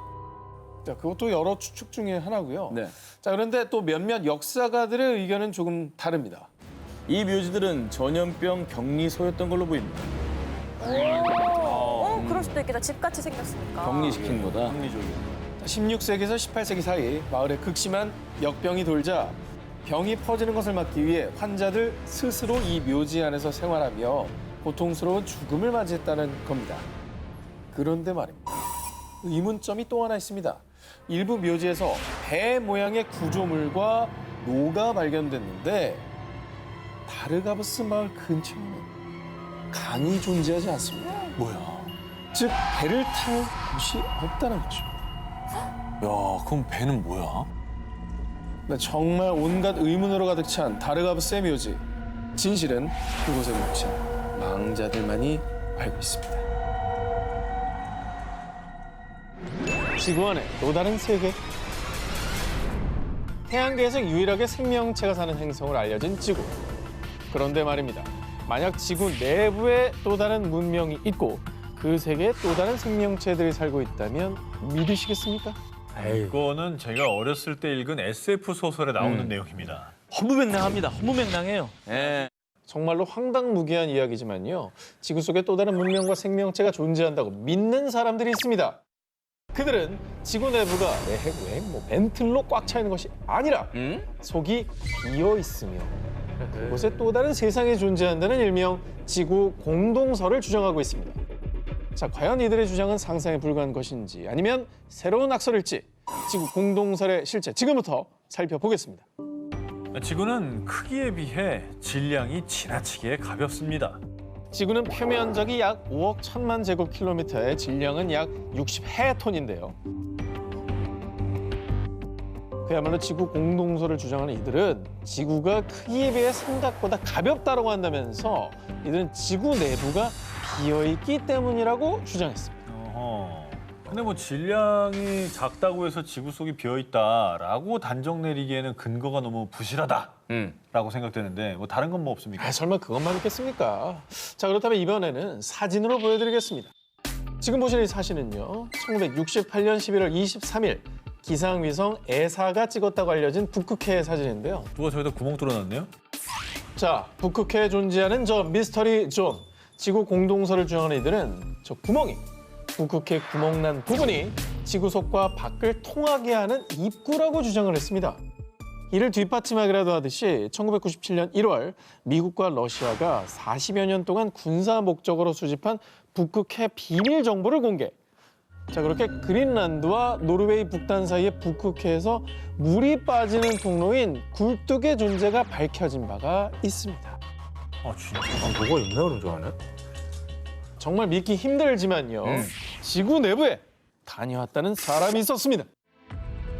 자, 그것도 여러 추측 중에 하나고요. 네. 자, 그런데 또 몇몇 역사가들의 의견은 조금 다릅니다. 이 묘지들은 전염병 격리소였던 걸로 보입니다. 그럴 수도 있겠다. 집같이 생겼으니까. 격리시킨 거다. 16세기에서 18세기 사이 마을에 극심한 역병이 돌자 병이 퍼지는 것을 막기 위해 환자들 스스로 이 묘지 안에서 생활하며 고통스러운 죽음을 맞이했다는 겁니다. 그런데 말입니다. 의문점이 또 하나 있습니다. 일부 묘지에서 배 모양의 구조물과 노가 발견됐는데 다르가브스 마을 근처에는 강이 존재하지 않습니다. 뭐야? 즉 배를 탈 곳이 없다는 거죠. 야, 그럼 배는 뭐야? 네, 정말 온갖 의문으로 가득 찬 다르가브스의 묘지. 진실은 그곳에 묻힌 망자들만이 알고 있습니다. 지구 안에 또 다른 세계. 태양계에서 유일하게 생명체가 사는 행성으로 알려진 지구. 그런데 말입니다. 만약 지구 내부에 또 다른 문명이 있고 그 세계에 또 다른 생명체들이 살고 있다면 믿으시겠습니까? 이거는 제가 어렸을 때 읽은 SF 소설에 나오는 내용입니다. 허무맹랑합니다. 허무맹랑해요. 예. 정말로 황당무계한 이야기지만요. 지구 속에 또 다른 문명과 생명체가 존재한다고 믿는 사람들이 있습니다. 그들은 지구 내부가 내핵, 벤틀로 꽉 차 있는 것이 아니라 속이 비어 있으며 그곳에 또 다른 세상이 존재한다는 일명 지구 공동설을 주장하고 있습니다. 자, 과연 이들의 주장은 상상에 불과한 것인지 아니면 새로운 악설일지 지구 공동설의 실체 지금부터 살펴보겠습니다. 지구는 크기에 비해 질량이 지나치게 가볍습니다. 지구는 표면적이 약 5억 1천만 제곱킬로미터에 질량은 약 60헤톤인데요. 그야말로 지구 공동설을 주장하는 이들은 지구가 크기에 비해 생각보다 가볍다고 한다면서 이들은 지구 내부가 비어있기 때문이라고 주장했습니다. 근데 뭐 질량이 작다고 해서 지구 속이 비어있다라고 단정 내리기에는 근거가 너무 부실하다라고 생각되는데 뭐 다른 건 뭐 없습니까? 설마 그것만 있겠습니까? 자, 그렇다면 이번에는 사진으로 보여드리겠습니다. 지금 보시는 이 사진은요. 1968년 11월 23일 기상위성 에사가 찍었다고 알려진 북극해의 사진인데요. 누가 저기다 구멍 뚫어놨네요? 자, 북극해에 존재하는 저 미스터리 존. 지구 공동설을 주장하는 이들은 저 구멍이 북극해 구멍난 부분이 지구 속과 밖을 통하게 하는 입구라고 주장을 했습니다. 이를 뒷받침하기라도 하듯이 1997년 1월 미국과 러시아가 40여 년 동안 군사 목적으로 수집한 북극해 비밀 정보를 공개. 자, 그렇게 그린란드와 노르웨이 북단 사이의 북극해에서 물이 빠지는 통로인 굴뚝의 존재가 밝혀진 바가 있습니다. 아, 진짜? 뭐가 있나 그런 줄 아네? 정말 믿기 힘들지만요. 지구 내부에 다녀왔다는 사람이 있었습니다.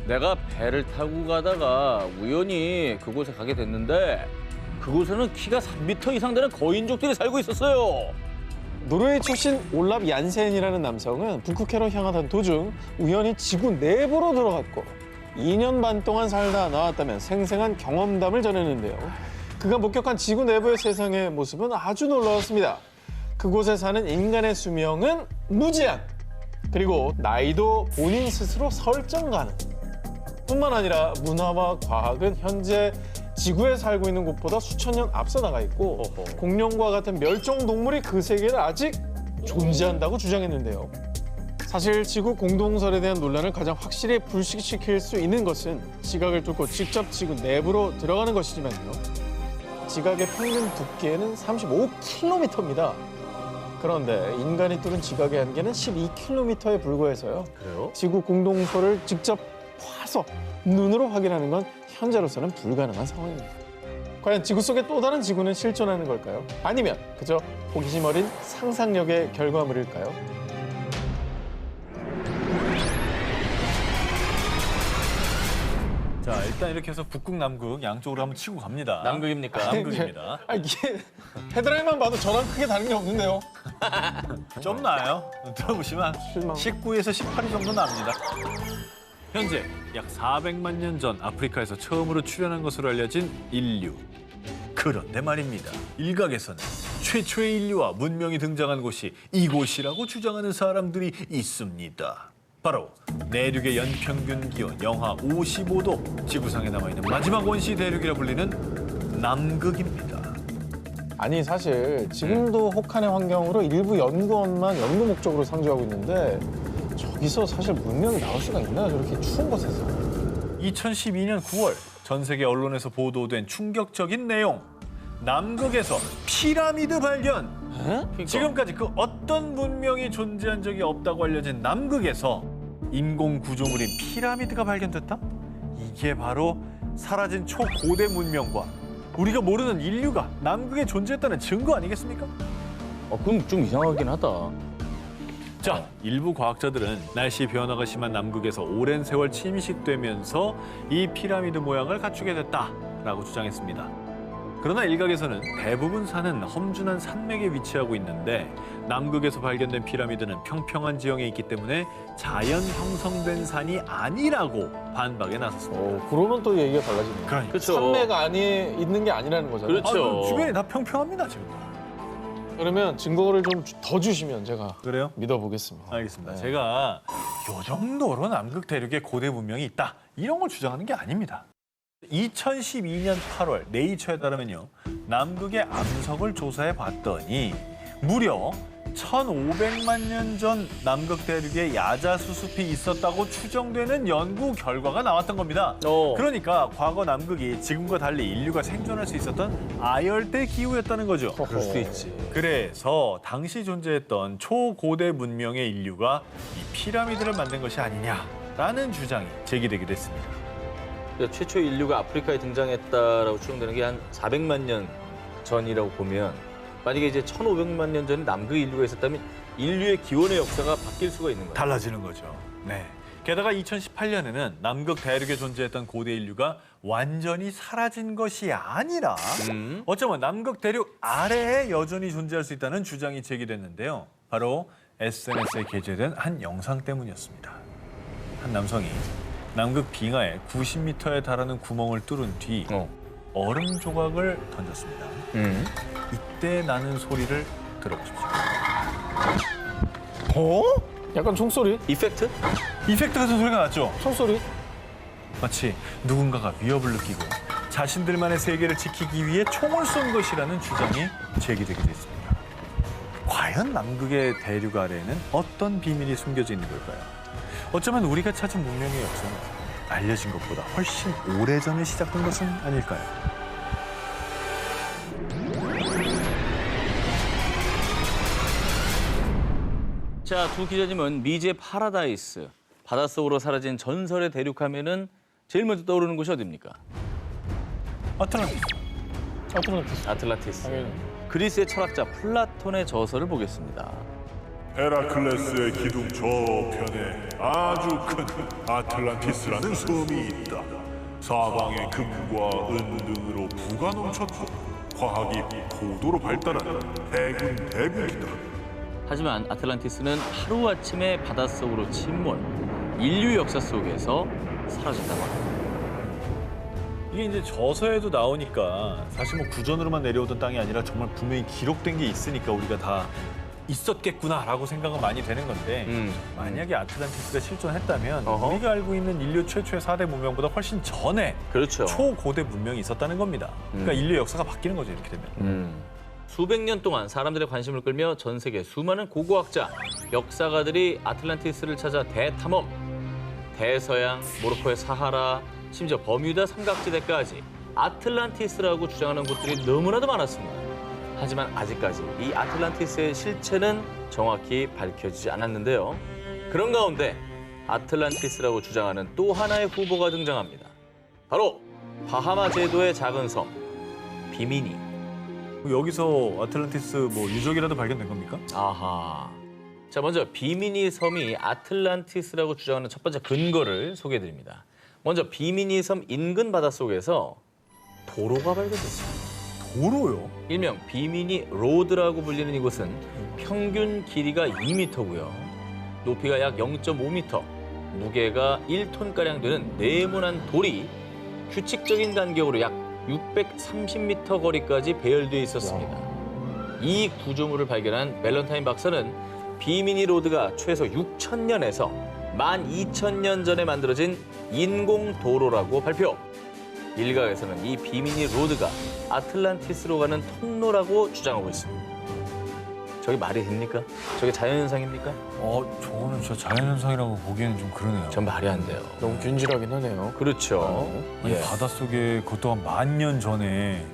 내가 배를 타고 가다가 우연히 그곳에 가게 됐는데 그곳에는 키가 3m 이상 되는 거인족들이 살고 있었어요. 노르웨이 출신 올랍 얀센이라는 남성은 북극해로 향하던 도중 우연히 지구 내부로 들어갔고 2년 반 동안 살다 나왔다면 생생한 경험담을 전했는데요. 그가 목격한 지구 내부의 세상의 모습은 아주 놀라웠습니다. 그곳에 사는 인간의 수명은 무제한, 그리고 나이도 본인 스스로 설정 가능. 뿐만 아니라 문화와 과학은 현재 지구에 살고 있는 곳보다 수천 년 앞서 나가 있고 공룡과 같은 멸종 동물이 그 세계에 아직 존재한다고 주장했는데요. 사실 지구 공동설에 대한 논란을 가장 확실히 불식시킬 수 있는 것은 지각을 뚫고 직접 지구 내부로 들어가는 것이지만요. 지각의 평균 두께는 35km입니다. 그런데 인간이 뚫은 지각의 한계는 12km에 불과해서요. 그래요? 지구 공동설을 직접 와서 눈으로 확인하는 건 현재로서는 불가능한 상황입니다. 과연 지구 속에 또 다른 지구는 실존하는 걸까요? 아니면 그저 호기심 어린 상상력의 결과물일까요? 자, 일단 이렇게 해서 북극, 남극 양쪽으로 한번 치고 갑니다. 남극입니까? 남극입니다. 아, 이게 헤드라인만 봐도 저랑 크게 다른 게 없는데요. 좀 나요. 들어보시면 실망. 19에서 18위 정도 납니다. 현재 약 400만 년 전 아프리카에서 처음으로 출현한 것으로 알려진 인류. 그런데 말입니다. 일각에서는 최초의 인류와 문명이 등장한 곳이 이곳이라고 주장하는 사람들이 있습니다. 바로 내륙의 연평균 기온 영하 55도, 지구상에 남아있는 마지막 원시 대륙이라 불리는 남극입니다. 아니 사실 지금도 혹한의 환경으로 일부 연구원만 연구 목적으로 상주하고 있는데 저기서 사실 문명이 나올 수가 있나요? 저렇게 추운 곳에서. 2012년 9월 전 세계 언론에서 보도된 충격적인 내용. 남극에서 피라미드 발견. 그러니까. 지금까지 그 어떤 문명이 존재한 적이 없다고 알려진 남극에서 인공 구조물인 피라미드가 발견됐다? 이게 바로 사라진 초고대 문명과 우리가 모르는 인류가 남극에 존재했다는 증거 아니겠습니까? 그럼 좀 이상하긴 하다. 자, 일부 과학자들은 날씨 변화가 심한 남극에서 오랜 세월 침식되면서 이 피라미드 모양을 갖추게 됐다라고 주장했습니다. 그러나 일각에서는 대부분 산은 험준한 산맥에 위치하고 있는데 남극에서 발견된 피라미드는 평평한 지형에 있기 때문에 자연 형성된 산이 아니라고 반박에 나섰습니다. 그러면 또 얘기가 달라지네요. 그러니까. 그렇죠. 산맥 안에 있는 게 아니라는 거잖아요. 그렇죠. 주변이 다 평평합니다, 지금. 그러면 증거를 좀 더 주시면 제가 그래요? 믿어보겠습니다. 알겠습니다. 네. 제가 요 정도로 남극 대륙에 고대 문명이 있다, 이런 걸 주장하는 게 아닙니다. 2012년 8월 네이처에 따르면요, 남극의 암석을 조사해 봤더니 무려 1,500만 년 전 남극 대륙에 야자수습이 있었다고 추정되는 연구 결과가 나왔던 겁니다. 그러니까 과거 남극이 지금과 달리 인류가 생존할 수 있었던 아열대 기후였다는 거죠. 그럴 수 있지. 그래서 당시 존재했던 초고대 문명의 인류가 이 피라미드를 만든 것이 아니냐라는 주장이 제기되기도 했습니다. 그러니까 최초 인류가 아프리카에 등장했다라고 추정되는 게 한 400만 년 전이라고 보면, 만약에 이제 1,500만 년 전에 남극 인류가 있었다면 인류의 기원의 역사가 바뀔 수가 있는 거예요. 달라지는 거죠. 네. 게다가 2018년에는 남극 대륙에 존재했던 고대 인류가 완전히 사라진 것이 아니라 어쩌면 남극 대륙 아래에 여전히 존재할 수 있다는 주장이 제기됐는데요. 바로 SNS에 게재된 한 영상 때문이었습니다. 한 남성이 남극 빙하에 90m에 달하는 구멍을 뚫은 뒤 얼음 조각을 던졌습니다. 이때 나는 소리를 들어보십시오. 약간 총소리? 이펙트? 이펙트 같은 소리가 났죠? 총소리? 마치 누군가가 위협을 느끼고 자신들만의 세계를 지키기 위해 총을 쏜 것이라는 주장이 제기되기도 했습니다. 과연 남극의 대륙 아래에는 어떤 비밀이 숨겨져 있는 걸까요? 어쩌면 우리가 찾은 문명의 역사는 알려진 것보다 훨씬 오래전에 시작된 것은 아닐까요? 자, 두 기자님은 미제 파라다이스, 바닷속으로 사라진 전설의 대륙 하면은 제일 먼저 떠오르는 곳이 어디입니까? 아틀란티스. 아틀란티스. 당연히. 그리스의 철학자 플라톤의 저서를 보겠습니다. 헤라클레스의 기둥 저편에 아주 큰 아틀란티스라는 섬이 있다. 사방에 금과 은 등으로 부가 넘쳤고 과학이 고도로 발달한 대군 대국이다. 하지만 아틀란티스는 하루아침에 바닷속으로 침몰, 인류 역사 속에서 사라진다고 합니다. 이게 이제 저서에도 나오니까 사실 뭐 구전으로만 내려오던 땅이 아니라 정말 분명히 기록된 게 있으니까 우리가 다 있었겠구나라고 생각은 많이 되는 건데 만약에 아틀란티스가 실존했다면 우리가 알고 있는 인류 최초의 4대 문명보다 훨씬 전에 그렇죠. 초고대 문명이 있었다는 겁니다. 그러니까 인류 역사가 바뀌는 거죠, 이렇게 되면. 수백 년 동안 사람들의 관심을 끌며 전 세계 수많은 고고학자, 역사가들이 아틀란티스를 찾아 대탐험, 대서양, 모로코의 사하라, 심지어 버뮤다 삼각지대까지 아틀란티스라고 주장하는 곳들이 너무나도 많았습니다. 하지만 아직까지 이 아틀란티스의 실체는 정확히 밝혀지지 않았는데요. 그런 가운데 아틀란티스라고 주장하는 또 하나의 후보가 등장합니다. 바로 바하마 제도의 작은 섬, 비미니. 여기서 아틀란티스 뭐 유적이라도 발견된 겁니까? 아하. 자, 먼저 비미니 섬이 아틀란티스라고 주장하는 첫 번째 근거를 소개해드립니다. 먼저 비미니 섬 인근 바닷속에서 도로가 발견됐습니다. 도로요? 일명 비미니 로드라고 불리는 이곳은 평균 길이가 2m고요. 높이가 약 0.5m, 무게가 1톤가량 되는 네모난 돌이 규칙적인 간격으로 약 630m 거리까지 배열되어 있었습니다. 이 구조물을 발견한 밸런타인 박사는 비미니 로드가 최소 6,000년에서 12,000년 전에 만들어진 인공 도로라고 발표. 일각에서는 이 비미니 로드가 아틀란티스로 가는 통로라고 주장하고 있습니다. 저게 말이 됩니까? 저게 자연현상입니까? 저거는 진짜 자연현상이라고 보기에는 좀 그러네요. 전 말이 안 돼요. 너무 균질하긴 하네요. 그렇죠. 아니, 예. 바닷속에 그것도 한 10,000년 전에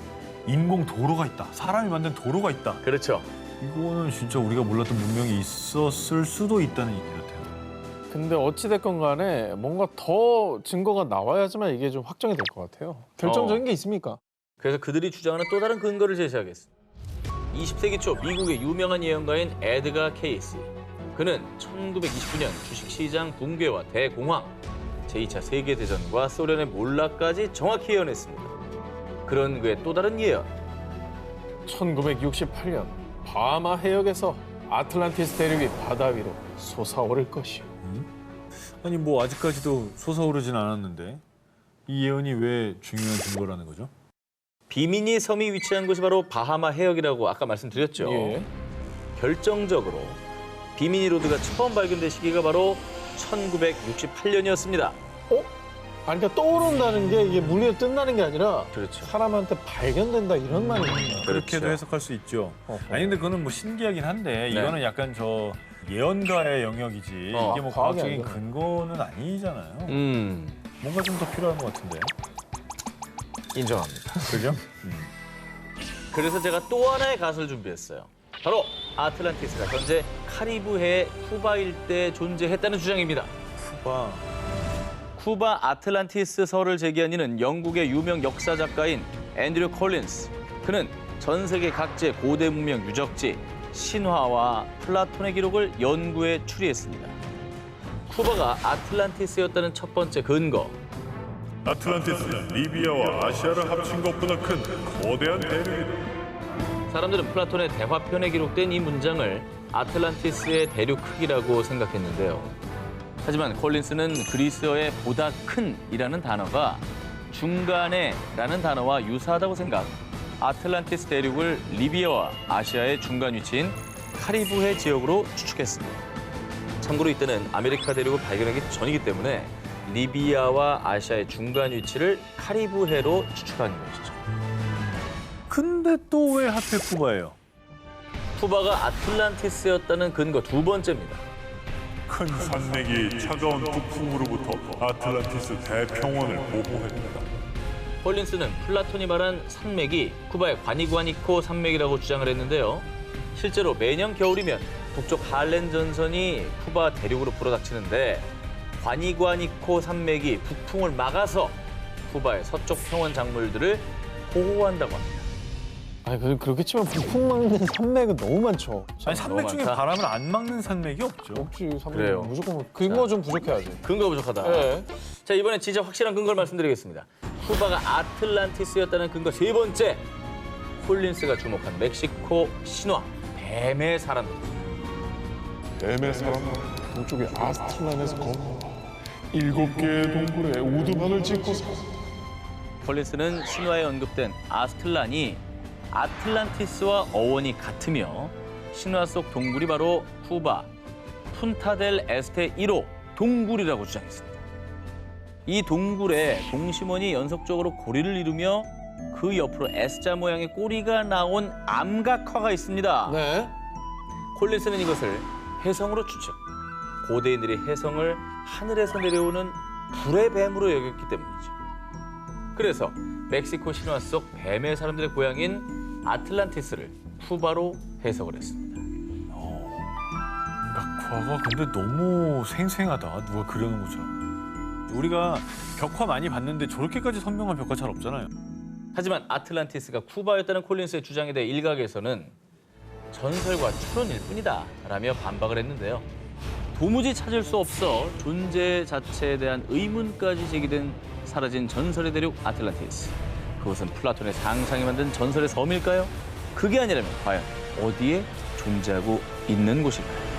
인공 도로가 있다. 사람이 만든 도로가 있다. 그렇죠. 이거는 진짜 우리가 몰랐던 문명이 있었을 수도 있다는 얘기 같아요. 근데 어찌됐건 간에 뭔가 더 증거가 나와야지만 이게 좀 확정이 될 것 같아요. 결정적인 게 있습니까? 그래서 그들이 주장하는 또 다른 근거를 제시하겠습니다. 20세기 초 미국의 유명한 예언가인 에드가 케이시. 그는 1929년 주식시장 붕괴와 대공황, 제2차 세계대전과 소련의 몰락까지 정확히 예언했습니다. 그런 그의 또 다른 예언. 1968년 바하마 해역에서 아틀란티스 대륙이 바다 위로 솟아오를 것이요. 아니 뭐 아직까지도 솟아오르진 않았는데 이 예언이 왜 중요한 증거라는 거죠? 비미니 섬이 위치한 곳이 바로 바하마 해역이라고 아까 말씀드렸죠. 예. 결정적으로 비미니 로드가 처음 발견된 시기가 바로 1968년이었습니다. 아니, 그러니까 떠오른다는 게 이게 물리에 뜬다는 게 아니라 그렇죠. 사람한테 발견된다 이런 말이에요. 그렇게도 그렇죠. 해석할 수 있죠. 어허. 아니 근데 그거는 뭐 신기하긴 한데 네. 이거는 약간 저 예언가의 영역이지 이게 뭐 과학이 과학적인 아니잖아요. 근거는 아니잖아요. 뭔가 좀 더 필요한 것 같은데. 인정합니다. 그죠? 그래서 제가 또 하나의 가설을 준비했어요. 바로 아틀란티스가 현재 카리브해 쿠바 일대에 존재했다는 주장입니다. 쿠바. 쿠바 아틀란티스설을 제기한 이는 영국의 유명 역사 작가인 앤드류 콜린스. 그는 전 세계 각지의 고대 문명 유적지, 신화와 플라톤의 기록을 연구에 추리했습니다. 쿠바가 아틀란티스였다는 첫 번째 근거. 아틀란티스는 리비아와 아시아를 합친 것보다 큰 거대한 대륙이다. 사람들은 플라톤의 대화편에 기록된 이 문장을 아틀란티스의 대륙 크기라고 생각했는데요. 하지만 콜린스는 그리스어의 보다 큰이라는 단어가 중간에라는 단어와 유사하다고 생각, 아틀란티스 대륙을 리비아와 아시아의 중간 위치인 카리브해 지역으로 추측했습니다. 참고로 이때는 아메리카 대륙을 발견하기 전이기 때문에 리비아와 아시아의 중간 위치를 카리브해로 추측한 것이죠. 근데 또 왜 하필 쿠바예요? 쿠바가 아틀란티스였다는 근거 두 번째입니다. 큰 산맥이 차가운 북풍으로부터 아틀란티스 대평원을 보호했다. 콜린스는 플라톤이 말한 산맥이 쿠바의 과니구아니코 산맥이라고 주장을 했는데요. 실제로 매년 겨울이면 북쪽 할렌 전선이 쿠바 대륙으로 불어닥치는데 과니구아니코 산맥이 북풍을 막아서 쿠바의 서쪽 평원 작물들을 보호한다고 합니다. 아니, 그렇겠지만 북풍 막는 산맥은 너무 많죠. 아니 산맥 중에 많다. 바람을 안 막는 산맥이 없죠. 없지, 산맥 그래요. 무조건 근거 좀 부족해야지. 근거가 부족하다. 네. 자, 이번엔 진짜 확실한 근거를 말씀드리겠습니다. 쿠바가 아틀란티스였다는 근거 세 번째. 콜린스가 주목한 멕시코 신화 뱀의 사람들. 뱀의 사람 동쪽의 아스틀란에서 건너 7개의 동굴에 우두막을 짓고 사. 콜린스는 신화에 언급된 아스틀란이 아틀란티스와 어원이 같으며 신화 속 동굴이 바로 쿠바 푼타델 에스테 1호 동굴이라고 주장했습니다. 이 동굴에 동심원이 연속적으로 고리를 이루며 그 옆으로 S자 모양의 꼬리가 나온 암각화가 있습니다. 네. 콜린스는 이것을 혜성으로 추측. 고대인들이 혜성을 하늘에서 내려오는 불의 뱀으로 여겼기 때문이죠. 그래서 멕시코 신화 속 뱀의 사람들의 고향인 아틀란티스를 쿠바로 해석을 했습니다. 각화가 근데 너무 생생하다. 누가 그려놓은 것처럼. 우리가 벽화 많이 봤는데 저렇게까지 선명한 벽화 잘 없잖아요. 하지만 아틀란티스가 쿠바였다는 콜린스의 주장에 대해 일각에서는 전설과 추론일 뿐이다 라며 반박을 했는데요. 도무지 찾을 수 없어 존재 자체에 대한 의문까지 제기된 사라진 전설의 대륙 아틀란티스. 그것은 플라톤의 상상이 만든 전설의 섬일까요? 그게 아니라면 과연 어디에 존재하고 있는 곳일까요?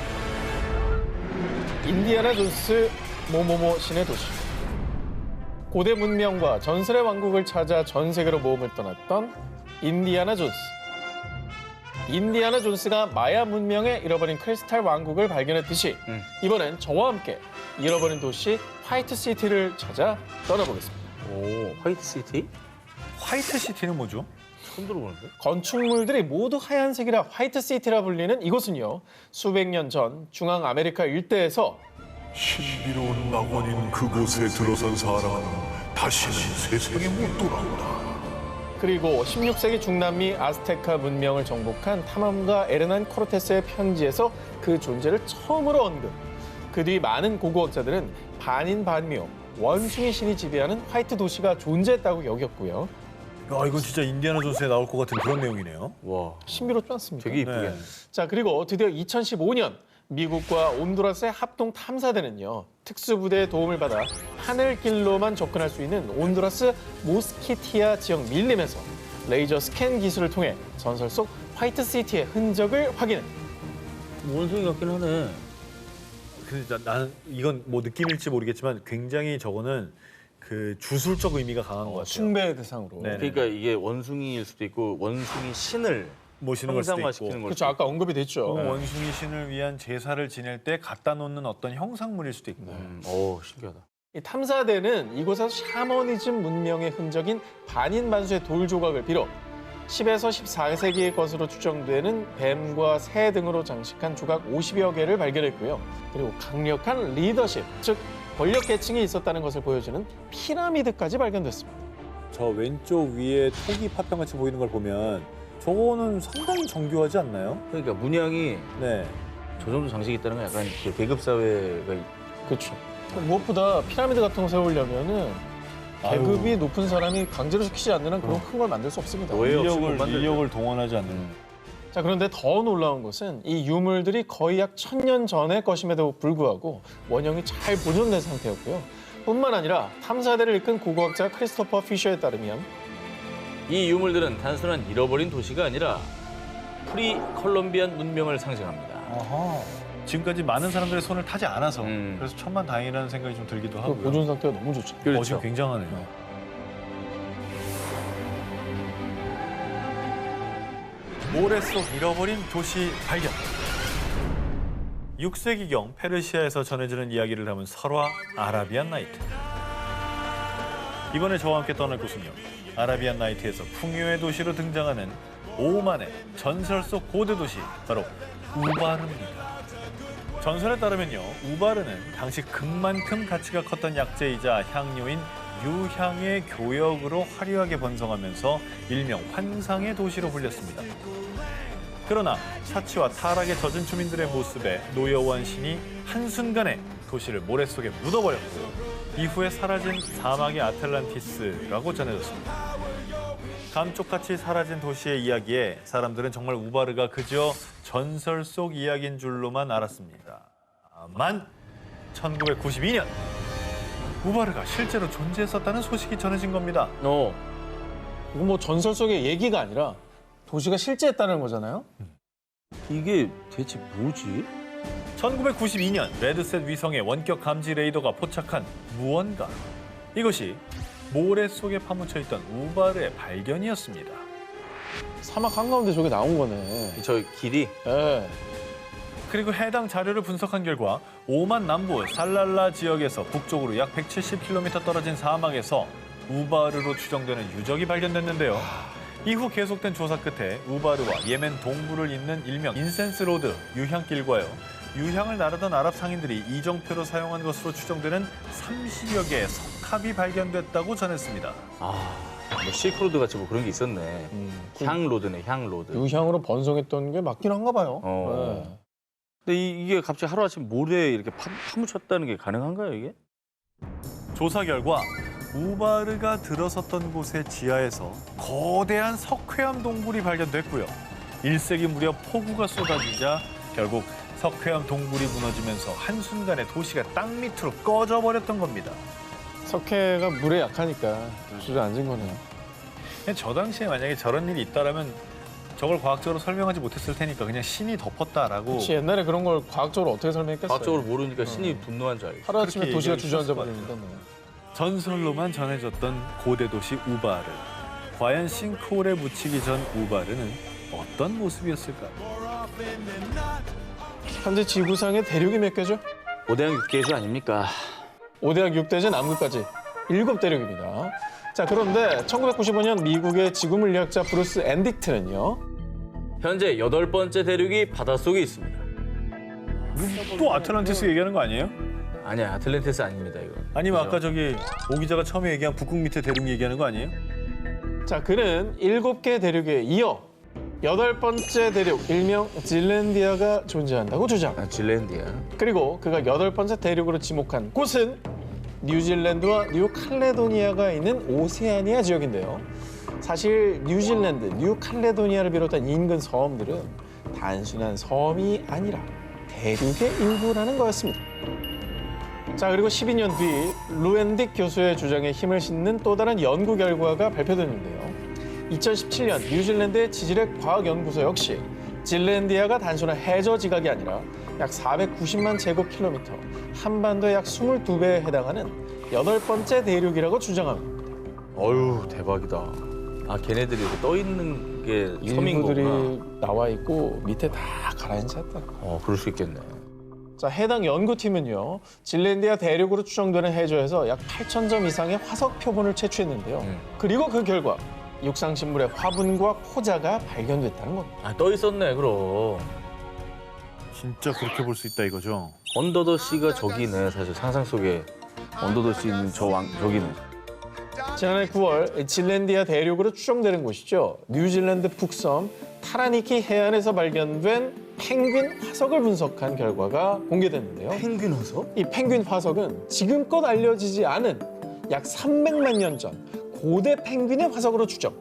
인디아나 존스 모모모 신의 도시. 고대 문명과 전설의 왕국을 찾아 전 세계로 모험을 떠났던 인디아나 존스. 인디아나 존스가 마야 문명에 잃어버린 크리스탈 왕국을 발견했듯이 이번엔 저와 함께 잃어버린 도시 화이트 시티를 찾아 떠나보겠습니다. 오, 화이트 시티? 화이트 시티는 뭐죠? 처음 들어보는데? 건축물들이 모두 하얀색이라 화이트 시티라 불리는 이곳은요. 수백 년 전 중앙 아메리카 일대에서 신비로운 낙원인 그곳에 들어선 사람은 다시는 세상에 못 돌아온다. 그리고 16세기 중남미 아스테카 문명을 정복한 탐험가 에르난 코르테스의 편지에서 그 존재를 처음으로 언급. 그 뒤 많은 고고학자들은 반인반묘, 원숭이 신이 지배하는 화이트 도시가 존재했다고 여겼고요. 야, 이건 진짜 인디아나 존스에 나올 것 같은 그런 내용이네요. 와, 신비롭지 않습니까? 되게 이쁘게. 네. 자, 그리고 드디어 2015년 미국과 온두라스의 합동 탐사대는요. 특수부대의 도움을 받아 하늘길로만 접근할 수 있는 온두라스 모스키티아 지역 밀림에서 레이저 스캔 기술을 통해 전설 속 화이트 시티의 흔적을 확인합니다. 원숭이 같긴 하네. 근데 나는 이건 뭐 느낌일지 모르겠지만 굉장히 저거는 그 주술적 의미가 강한 것 같아요. 숭배의 대상으로. 네. 그러니까 이게 원숭이일 수도 있고 원숭이 신을 모시는 걸 수도 있고. 형상화시키는 걸 그렇죠. 아까 언급이 됐죠. 원숭이 신을 위한 제사를 지낼 때 갖다 놓는 어떤 형상물일 수도 있고. 오, 신기하다. 이 탐사대는 이곳에서 샤머니즘 문명의 흔적인 반인반수의 돌 조각을 비롯 10에서 14세기의 것으로 추정되는 뱀과 새 등으로 장식한 조각 50여 개를 발견했고요. 그리고 강력한 리더십, 즉 권력 계층이 있었다는 것을 보여주는 피라미드까지 발견됐습니다. 저 왼쪽 위에 토기 파편같이 보이는 걸 보면 저거는 상당히 정교하지 않나요? 그러니까 문양이 네. 저 정도 장식이 있다는 건 약간 그 계급 사회가 그렇죠. 무엇보다 피라미드 같은 거 세우려면은 계급이 높은 사람이 강제로 시키지 않는 한 그런 큰 걸 만들 수 없습니다. 인력을 동원하지 않는. 자, 그런데 더 놀라운 것은 이 유물들이 거의 약 1000년 전의 것임에도 불구하고 원형이 잘 보존된 상태였고요. 뿐만 아니라 탐사대를 이끈 고고학자 크리스토퍼 피셔에 따르면 이 유물들은 단순한 잃어버린 도시가 아니라 프리 컬럼비안 문명을 상징합니다. 아하. 지금까지 많은 사람들의 손을 타지 않아서 그래서 천만다행이라는 생각이 좀 들기도 그 하고요. 보존 상태가 너무 좋죠. 지금 굉장하네요. 모래 속 잃어버린 도시 발견. 6세기경 페르시아에서 전해지는 이야기를 담은 설화 아라비안 나이트. 이번에 저와 함께 떠날 곳은요. 아라비안 나이트에서 풍요의 도시로 등장하는 오만의 전설 속 고대 도시, 바로 우바르입니다. 전설에 따르면요, 우바르는 당시 금만큼 가치가 컸던 약재이자 향료인 유향의 교역으로 화려하게 번성하면서 일명 환상의 도시로 불렸습니다. 그러나 사치와 타락에 젖은 주민들의 모습에 노여워한 신이 한순간에 도시를 모래 속에 묻어버렸고 이후에 사라진 사막의 아틀란티스라고 전해졌습니다. 감쪽같이 사라진 도시의 이야기에 사람들은 정말 우바르가 그저 전설 속 이야기인 줄로만 알았습니다. 만 1992년 우바르가 실제로 존재했었다는 소식이 전해진 겁니다. 이건 뭐 전설 속의 얘기가 아니라 도시가 실제했다는 거잖아요. 이게 대체 뭐지? 1992년 레드셋 위성의 원격 감지 레이더가 포착한 무언가. 이것이 모래 속에 파묻혀 있던 우바르의 발견이었습니다. 사막 한가운데 저게 나온 거네. 저 길이? 네. 그리고 해당 자료를 분석한 결과 오만 남부 살랄라 지역에서 북쪽으로 약 170km 떨어진 사막에서 우바르로 추정되는 유적이 발견됐는데요. 이후 계속된 조사 끝에 우바르와 예멘 동부를 잇는 일명 인센스 로드 유향길과요. 유향을 나르던 아랍 상인들이 이정표로 사용한 것으로 추정되는 30여 개의 석합이 발견됐다고 전했습니다. 뭐 실크로드 같이 뭐 그런 게 있었네. 향로드네, 향로드. 유향으로 번성했던 게 맞긴 한가 봐요. 네. 근데 이게 갑자기 하루아침 모래에 이렇게 파묻혔다는 게 가능한가요, 이게? 조사 결과 우바르가 들어섰던 곳의 지하에서 거대한 석회암 동굴이 발견됐고요. 1세기 무렵 폭우가 쏟아지자 결국 석회암 동굴이 무너지면서 한순간에 도시가 땅 밑으로 꺼져버렸던 겁니다. 석회가 물에 약하니까 주저앉은 거네요. 그냥 저 당시에 만약에 저런 일이 있다라면 저걸 과학적으로 설명하지 못했을 테니까 그냥 신이 덮었다라고. 혹시 옛날에 그런 걸 과학적으로 어떻게 설명했겠어요? 과학적으로 모르니까 신이 분노한 줄 알겠어. 하루아침에 그렇게 도시가 얘기할 수 주저앉아 있을 것 버리니까. 전설로만 전해졌던 고대 도시 우바르. 과연 싱크홀에 묻히기 전 우바르는 어떤 모습이었을까? 현재 지구상의 대륙이 몇 개죠? 5대양 6개주 아닙니까? 5대양 6대지 남극까지 7대륙입니다. 자, 그런데 1995년 미국의 지구물리학자 브루스 앤딕트는요. 현재 8번째 대륙이 바닷속에 있습니다. 또 아틀란티스 얘기하는 거 아니에요? 아니야, 아틀란티스 아닙니다, 이거. 아니면 그죠? 아까 저기 오 기자가 처음에 얘기한 북극 밑에 대륙 얘기하는 거 아니에요? 자, 그는 7개 대륙에 이어 8번째 대륙, 일명 질랜디아가 존재한다고 주장. 아, 질랜디아. 그리고 그가 8번째 대륙으로 지목한 곳은 뉴질랜드와 뉴칼레도니아가 있는 오세아니아 지역인데요. 사실 뉴질랜드, 뉴칼레도니아를 비롯한 인근 섬들은 단순한 섬이 아니라 대륙의 일부라는 거였습니다. 자, 그리고 12년 뒤 루엔딕 교수의 주장에 힘을 싣는 또 다른 연구 결과가 발표됐는데요. 2017년 뉴질랜드의 지질학 과학연구소 역시 질랜디아가 단순한 해저 지각이 아니라 약 490만 제곱킬로미터, 한반도의 약 22배에 해당하는 8번째 대륙이라고 주장합니다. 어휴, 대박이다. 아, 걔네들이 이렇게 떠 있는 게 섬인 거구나. 일부들이 나와 있고 밑에 다 가라앉았다. 그럴 수 있겠네. 자, 해당 연구팀은요, 질랜디아 대륙으로 추정되는 해저에서 약 8,000점 이상의 화석 표본을 채취했는데요. 그리고 그 결과 육상신물의 화분과 포자가 발견됐다는 겁니다. 아, 떠 있었네, 그럼. 진짜 그렇게 볼 수 있다 이거죠? 언더더 씨가 저기네, 사실 상상 속에. 언더더 씨는 저기네. 지난해 9월 질랜디아 대륙으로 추정되는 곳이죠. 뉴질랜드 북섬 타라니키 해안에서 발견된 펭귄 화석을 분석한 결과가 공개됐는데요. 펭귄 화석? 이 펭귄 화석은 지금껏 알려지지 않은 약 300만 년 전 고대 펭귄의 화석으로 추정.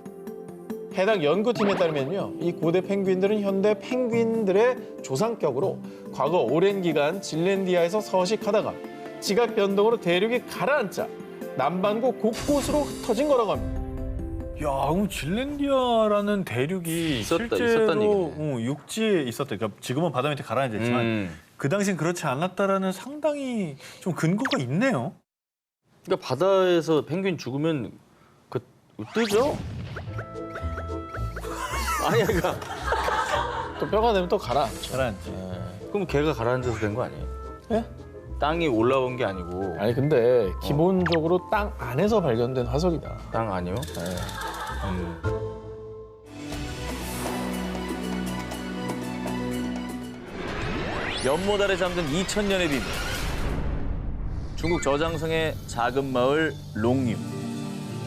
해당 연구팀에 따르면요, 이 고대 펭귄들은 현대 펭귄들의 조상격으로 과거 오랜 기간 질랜디아에서 서식하다가 지각 변동으로 대륙이 가라앉자 남반구 곳곳으로 흩어진 거라고 합니다. 야, 그럼 질랜디아라는 대륙이 있었다는 실제로 얘기네. 육지에 있었다. 그러니까 지금은 바다 밑에 가라앉아 있지만 그 당시엔 그렇지 않았다라는 상당히 좀 근거가 있네요. 그러니까 바다에서 펭귄 죽으면 뜨죠? 아니, 그러니까. 또 뼈가 되면 또 가라앉죠. 가라앉지. 그럼 걔가 가라앉아서 된 거 아니에요? 예? 땅이 올라온 게 아니고. 아니 근데 기본적으로 땅 안에서 발견된 화석이다. 땅 아니요? 네. 연못 아래 잠든 2000년의 비밀. 중국 저장성의 작은 마을 롱유.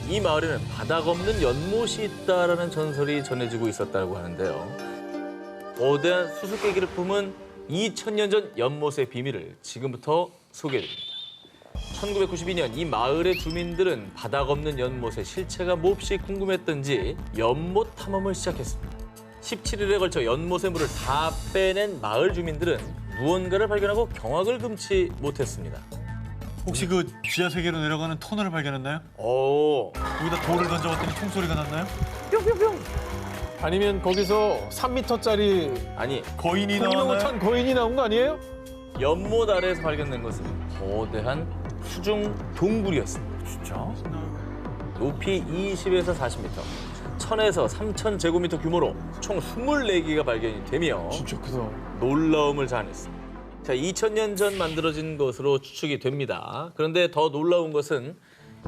이 마을에는 바닥 없는 연못이 있다라는 전설이 전해지고 있었다고 하는데요. 거대한 수수께끼를 품은 2000년 전 연못의 비밀을 지금부터 소개해드립니다. 1992년 이 마을의 주민들은 바닥 없는 연못의 실체가 몹시 궁금했던지 연못 탐험을 시작했습니다. 17일에 걸쳐 연못의 물을 다 빼낸 마을 주민들은 무언가를 발견하고 경악을 금치 못했습니다. 혹시 그 지하 세계로 내려가는 터널을 발견했나요? 오, 거기다 돌을 던져봤더니 총소리가 났나요? 뿅뿅뿅. 아니면 거기서 3m짜리 아니 거인이 통로 나왔나요? 못한 거인이 나온 거 아니에요? 연못 아래에서 발견된 것은 거대한 수중 동굴이었습니다. 진짜? 높이 20에서 40m, 1000에서 3000 제곱미터 규모로 총 24개가 발견이 되며 진짜 크다. 놀라움을 자아냈습니다. 자, 2000년 전 만들어진 것으로 추측이 됩니다. 그런데 더 놀라운 것은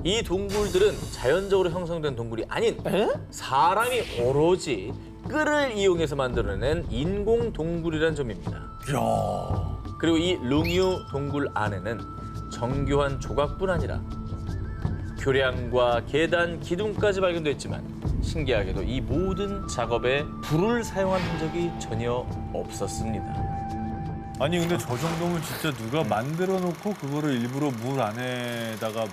이 동굴들은 자연적으로 형성된 동굴이 아닌 사람이 오로지 끈을 이용해서 만들어낸 인공 동굴이라는 점입니다. 이야. 그리고 이 룽유 동굴 안에는 정교한 조각뿐 아니라 교량과 계단, 기둥까지 발견됐지만 신기하게도 이 모든 작업에 불을 사용한 흔적이 전혀 없었습니다. 아니 근데 저 정도면 진짜 누가 만들어 놓고 그거를 일부러 물 안에다가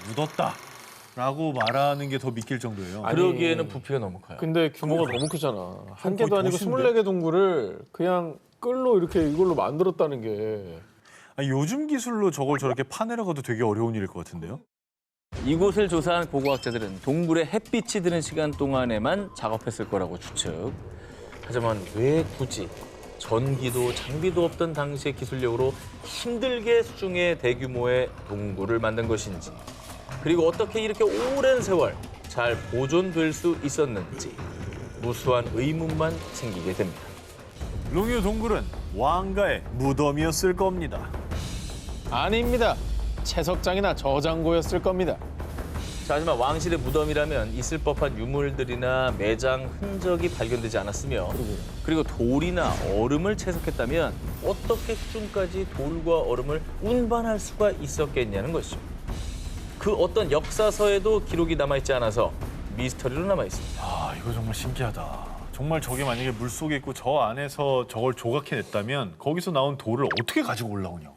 묻었다라고 말하는 게 더 믿길 정도예요. 그러기에는 부피가 너무 커요. 근데 규모가 너무 크잖아. 한 거의 개도 아니고 도시인데? 24개 동굴을 그냥 끌로 이렇게 이걸로 만들었다는 게. 아니, 요즘 기술로 저걸 저렇게 파내려가도 되게 어려운 일일 것 같은데요? 이곳을 조사한 고고학자들은 동굴에 햇빛이 드는 시간 동안에만 작업했을 거라고 추측. 하지만 왜 굳이 전기도 장비도 없던 당시의 기술력으로 힘들게 수중에 대규모의 동굴을 만든 것인지, 그리고 어떻게 이렇게 오랜 세월 잘 보존될 수 있었는지 무수한 의문만 생기게 됩니다. 롱유 동굴은 왕가의 무덤이었을 겁니다. 아닙니다. 채석장이나 저장고였을 겁니다. 자, 하지만 왕실의 무덤이라면 있을 법한 유물들이나 매장 흔적이 발견되지 않았으며, 그리고 돌이나 얼음을 채석했다면 어떻게 수중까지 돌과 얼음을 운반할 수가 있었겠냐는 것이죠. 그 어떤 역사서에도 기록이 남아있지 않아서 미스터리로 남아있습니다. 아, 이거 정말 신기하다. 정말 저게 만약에 물속에 있고 저 안에서 저걸 조각해냈다면 거기서 나온 돌을 어떻게 가지고 올라오냐고.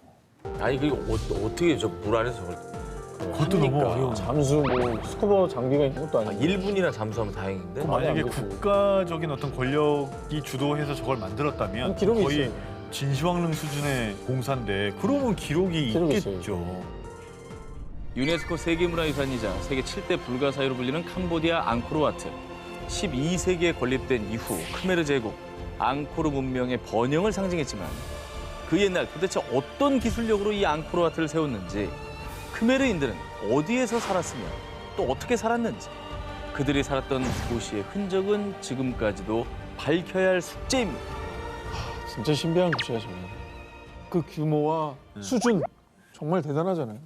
아니, 그리고 어떻게 저 물 안에서 저걸 그것도 너무 어려워. 잠수 뭐 스쿠버 장비가 있는 것도 아니고. 1분이나 잠수하면 다행인데. 만약에 안 되고. 국가적인 어떤 권력이 주도해서 저걸 만들었다면 기록이 거의 있어요. 진시황릉 수준의 공사인데 그러면 기록이 기록이 있겠죠. 유네스코 세계문화유산이자 세계 7대 불가사의로 불리는 캄보디아 앙코르와트. 12세기에 건립된 이후 크메르 제국, 앙코르 문명의 번영을 상징했지만 그 옛날 도대체 어떤 기술력으로 이 앙코르와트를 세웠는지, 크메르인들은 어디에서 살았으며 또 어떻게 살았는지, 그들이 살았던 도시의 흔적은 지금까지도 밝혀야 할 숙제입니다. 진짜 신비한 곳이야, 저는. 그 규모와 수준 정말 대단하잖아요.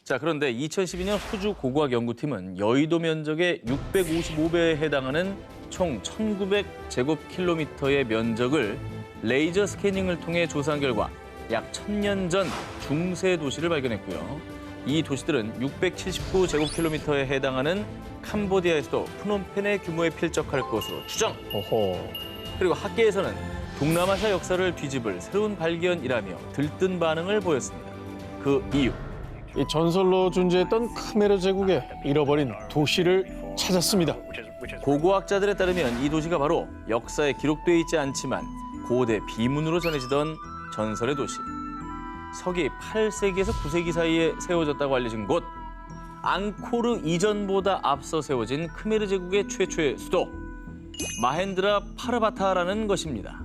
자, 그런데 2012년 호주 고고학 연구팀은 여의도 면적의 655배에 해당하는 총 1900제곱킬로미터의 면적을 레이저 스캐닝을 통해 조사한 결과 약 1000년 전 중세 도시를 발견했고요. 이 도시들은 679제곱킬로미터에 해당하는 캄보디아에서도 프놈펜의 규모에 필적할 것으로 추정. 어허. 그리고 학계에서는 동남아시아 역사를 뒤집을 새로운 발견이라며 들뜬 반응을 보였습니다. 그 이유. 이 전설로 존재했던 크메르 제국의 잃어버린 도시를 찾았습니다. 고고학자들에 따르면 이 도시가 바로 역사에 기록되어 있지 않지만 고대 비문으로 전해지던 전설의 도시. 서기 8세기에서 9세기 사이에 세워졌다고 알려진 곳. 앙코르 이전보다 앞서 세워진 크메르 제국의 최초의 수도. 마헨드라 파르바타라는 것입니다.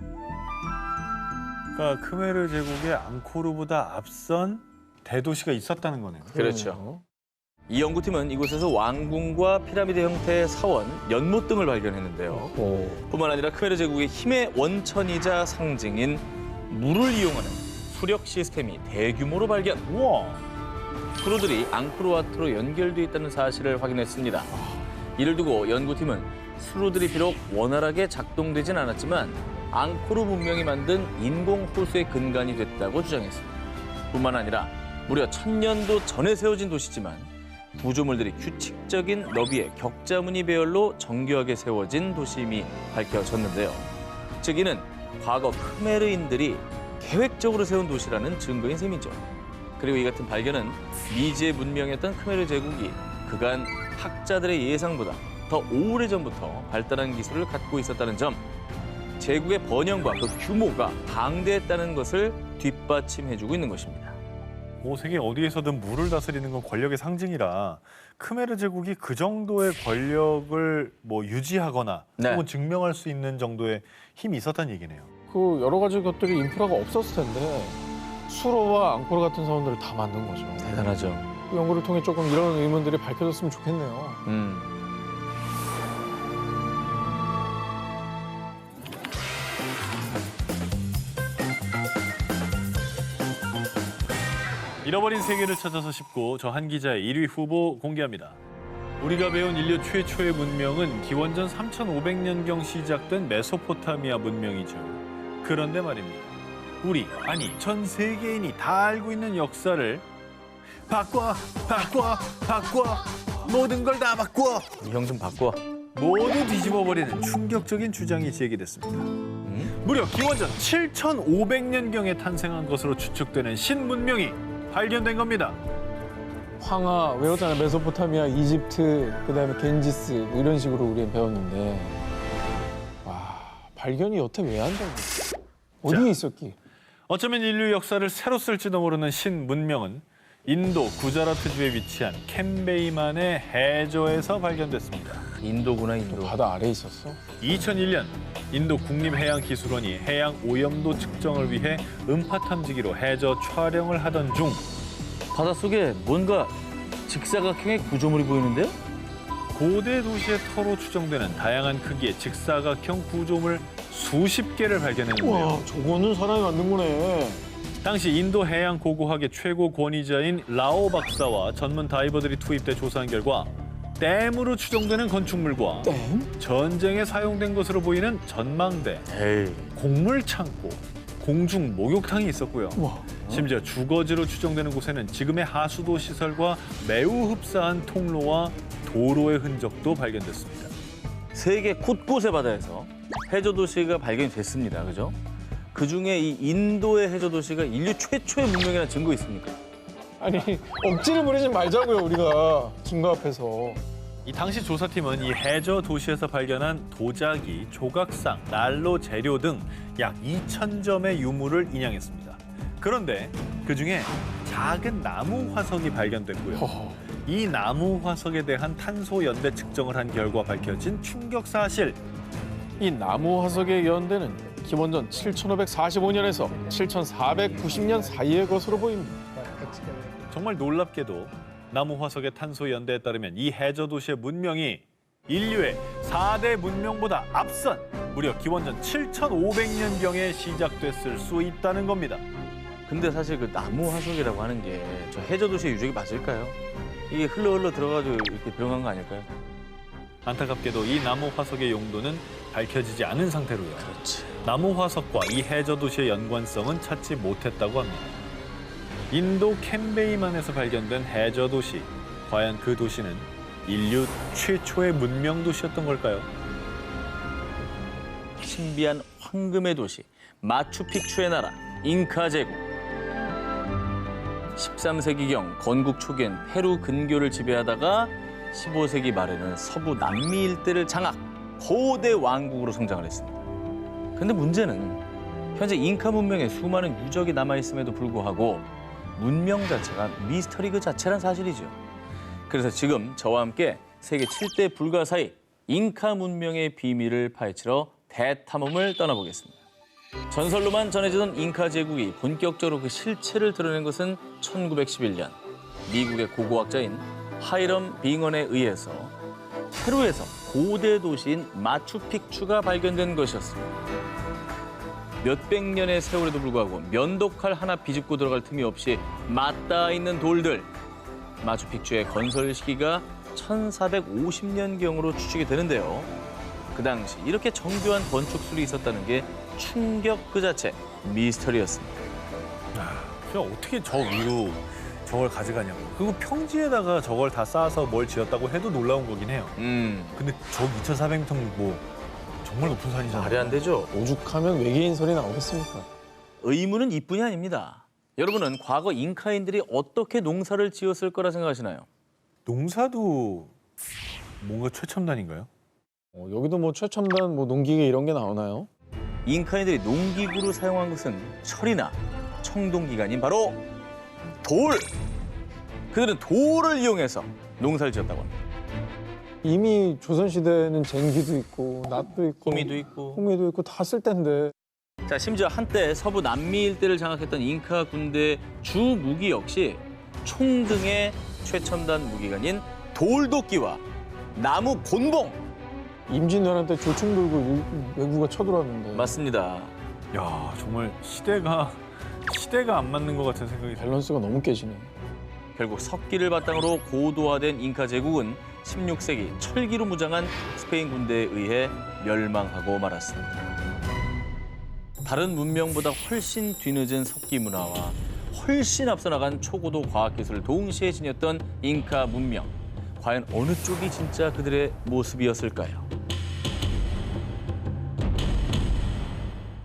그러니까 크메르 제국의 앙코르보다 앞선 대도시가 있었다는 거네요. 그렇죠. 이 연구팀은 이곳에서 왕궁과 피라미드 형태의 사원, 연못 등을 발견했는데요. 뿐만 아니라 크메르 제국의 힘의 원천이자 상징인 물을 이용하는 수력 시스템이 대규모로 발견. 우와. 수로들이 앙코르와트로 연결돼 있다는 사실을 확인했습니다. 이를 두고 연구팀은 수로들이 비록 원활하게 작동되진 않았지만 앙코르 문명이 만든 인공 호수의 근간이 됐다고 주장했습니다. 뿐만 아니라 무려 1000년도 전에 세워진 도시지만 구조물들이 규칙적인 너비의 격자무늬 배열로 정교하게 세워진 도시임이 밝혀졌는데요. 즉 이는 과거 크메르인들이 계획적으로 세운 도시라는 증거인 셈이죠. 그리고 이 같은 발견은 미지의 문명이었던 크메르 제국이 그간 학자들의 예상보다 더 오래전부터 발달한 기술을 갖고 있었다는 점, 제국의 번영과 그 규모가 방대했다는 것을 뒷받침해주고 있는 것입니다. 세계 어디에서든 물을 다스리는 건 권력의 상징이라 크메르 제국이 그 정도의 권력을 유지하거나 혹은 증명할 수 있는 정도의 힘이 있었다는 얘기네요. 그 여러 가지 것들이 인프라가 없었을 텐데 수로와 앙코르 같은 사원들을 다 만든 거죠. 대단하죠. 그 연구를 통해 조금 이런 의문들이 밝혀졌으면 좋겠네요. 잃어버린 세계를 찾아서 싶고 저 한 기자의 1위 후보 공개합니다. 우리가 배운 인류 최초의 문명은 기원전 3500년경 시작된 메소포타미아 문명이죠. 그런데 말입니다. 전 세계인이 다 알고 있는 역사를 바꿔 모든 걸 다 바꿔 이 형 좀 바꿔. 모두 뒤집어버리는 충격적인 주장이 제기됐습니다. 무려 기원전 7500년경에 탄생한 것으로 추측되는 신문명이 발견된 겁니다. 황하 외웠잖아요. 메소포타미아, 이집트, 그다음에 겐지스 이런 식으로 우리는 배웠는데 와 발견이 여태 왜 안 되고? 어디에 있었기? 어쩌면 인류 역사를 새로 쓸지도 모르는 신문명은 인도 구자라트주에 위치한 캠베이만의 해저에서 발견됐습니다. 인도구나, 인도. 바다 아래에 있었어? 2001년 인도 국립해양기술원이 해양 오염도 측정을 위해 음파 탐지기로 해저 촬영을 하던 중 바닷속에 뭔가 직사각형의 구조물이 보이는데요? 고대 도시의 터로 추정되는 다양한 크기의 직사각형 구조물 수십 개를 발견했는데요. 와, 저거는 사람이 만든 거네. 당시 인도 해양 고고학의 최고 권위자인 라오 박사와 전문 다이버들이 투입돼 조사한 결과 댐으로 추정되는 건축물과 전쟁에 사용된 것으로 보이는 전망대, 곡물 창고, 공중 목욕탕이 있었고요. 심지어 주거지로 추정되는 곳에는 지금의 하수도 시설과 매우 흡사한 통로와 도로의 흔적도 발견됐습니다. 세계 곳곳의 바다에서 해저 도시가 발견이 됐습니다. 그죠? 그중에 이 인도의 해저 도시가 인류 최초의 문명이라는 증거 있습니까? 아니, 억지를 부리지 말자고요, 우리가. 증거 앞에서. 이 당시 조사팀은 이 해저 도시에서 발견한 도자기, 조각상, 난로 재료 등 약 2,000점의 유물을 인양했습니다. 그런데 그중에 작은 나무 화석이 발견됐고요. 이 나무 화석에 대한 탄소 연대 측정을 한 결과 밝혀진 충격 사실. 이 나무 화석의 연대는 기원전 7545년에서 7490년 사이의 것으로 보입니다. 정말 놀랍게도 나무 화석의 탄소 연대에 따르면 이 해저 도시의 문명이 인류의 4대 문명보다 앞선 무려 기원전 7500년경에 시작됐을 수 있다는 겁니다. 근데 사실 그 나무 화석이라고 하는 게 저 해저 도시의 유적이 맞을까요? 이게 흘러 들어가지고 이렇게 들어간 거 아닐까요? 안타깝게도 이 나무 화석의 용도는 밝혀지지 않은 상태로요. 나무 화석과 이 해저 도시의 연관성은 찾지 못했다고 합니다. 인도 캠베이만에서 발견된 해저 도시. 과연 그 도시는 인류 최초의 문명 도시였던 걸까요? 신비한 황금의 도시, 마추픽추의 나라, 잉카 제국. 13세기경 건국 초기엔 페루 근교를 지배하다가 15세기 말에는 서부 남미 일대를 장악, 거대 왕국으로 성장을 했습니다. 그런데 문제는 현재 잉카 문명에 수많은 유적이 남아있음에도 불구하고 문명 자체가 미스터리 그 자체란 사실이죠. 그래서 지금 저와 함께 세계 7대 불가사의 잉카 문명의 비밀을 파헤치러 대탐험을 떠나보겠습니다. 전설로만 전해지던 잉카 제국이 본격적으로 그 실체를 드러낸 것은 1911년 미국의 고고학자인 하이럼 빙언에 의해서 페루에서 고대 도시인 마추픽추가 발견된 것이었습니다. 몇백 년의 세월에도 불구하고 면도칼 하나 비집고 들어갈 틈이 없이 맞닿아 있는 돌들. 마추픽추의 건설 시기가 1450년경으로 추측이 되는데요. 그 당시 이렇게 정교한 건축술이 있었다는 게 충격 그 자체, 미스터리였습니다. 어떻게 저 위로 저걸 가져가냐고. 그리고 평지에다가 저걸 다 쌓아서 뭘 지었다고 해도 놀라운 거긴 해요. 근데 저 2,400m 뭐 정말 높은 산이잖아요. 말이 안 되죠. 오죽하면 외계인 소리 나오겠습니까? 의문은 이뿐이 아닙니다. 여러분은 과거 잉카인들이 어떻게 농사를 지었을 거라 생각하시나요? 농사도 뭔가 최첨단인가요? 여기도 뭐 최첨단 뭐 농기계 이런 게 나오나요? 잉카인들이 농기구로 사용한 것은 철이나 청동기가 아닌 바로 돌! 그들은 돌을 이용해서 농사를 지었다고 합니다. 이미 조선시대에는 쟁기도 있고 낫도 있고 호미도 있고 다 쓸 텐데. 자, 심지어 한때 서부 남미 일대를 장악했던 잉카 군대의 주 무기 역시 총 등의 최첨단 무기가 아닌 돌도끼와 나무 곤봉! 임진왜란 때 조총 들고 외구가 쳐들어왔는데. 맞습니다. 야, 정말 시대가 안 맞는 것 같은 생각이 들어요. 밸런스가 너무 깨지네. 결국 석기를 바탕으로 고도화된 잉카 제국은 16세기 철기로 무장한 스페인 군대에 의해 멸망하고 말았습니다. 다른 문명보다 훨씬 뒤늦은 석기 문화와 훨씬 앞서 나간 초고도 과학기술을 동시에 지녔던 잉카 문명. 과연 어느 쪽이 진짜 그들의 모습이었을까요?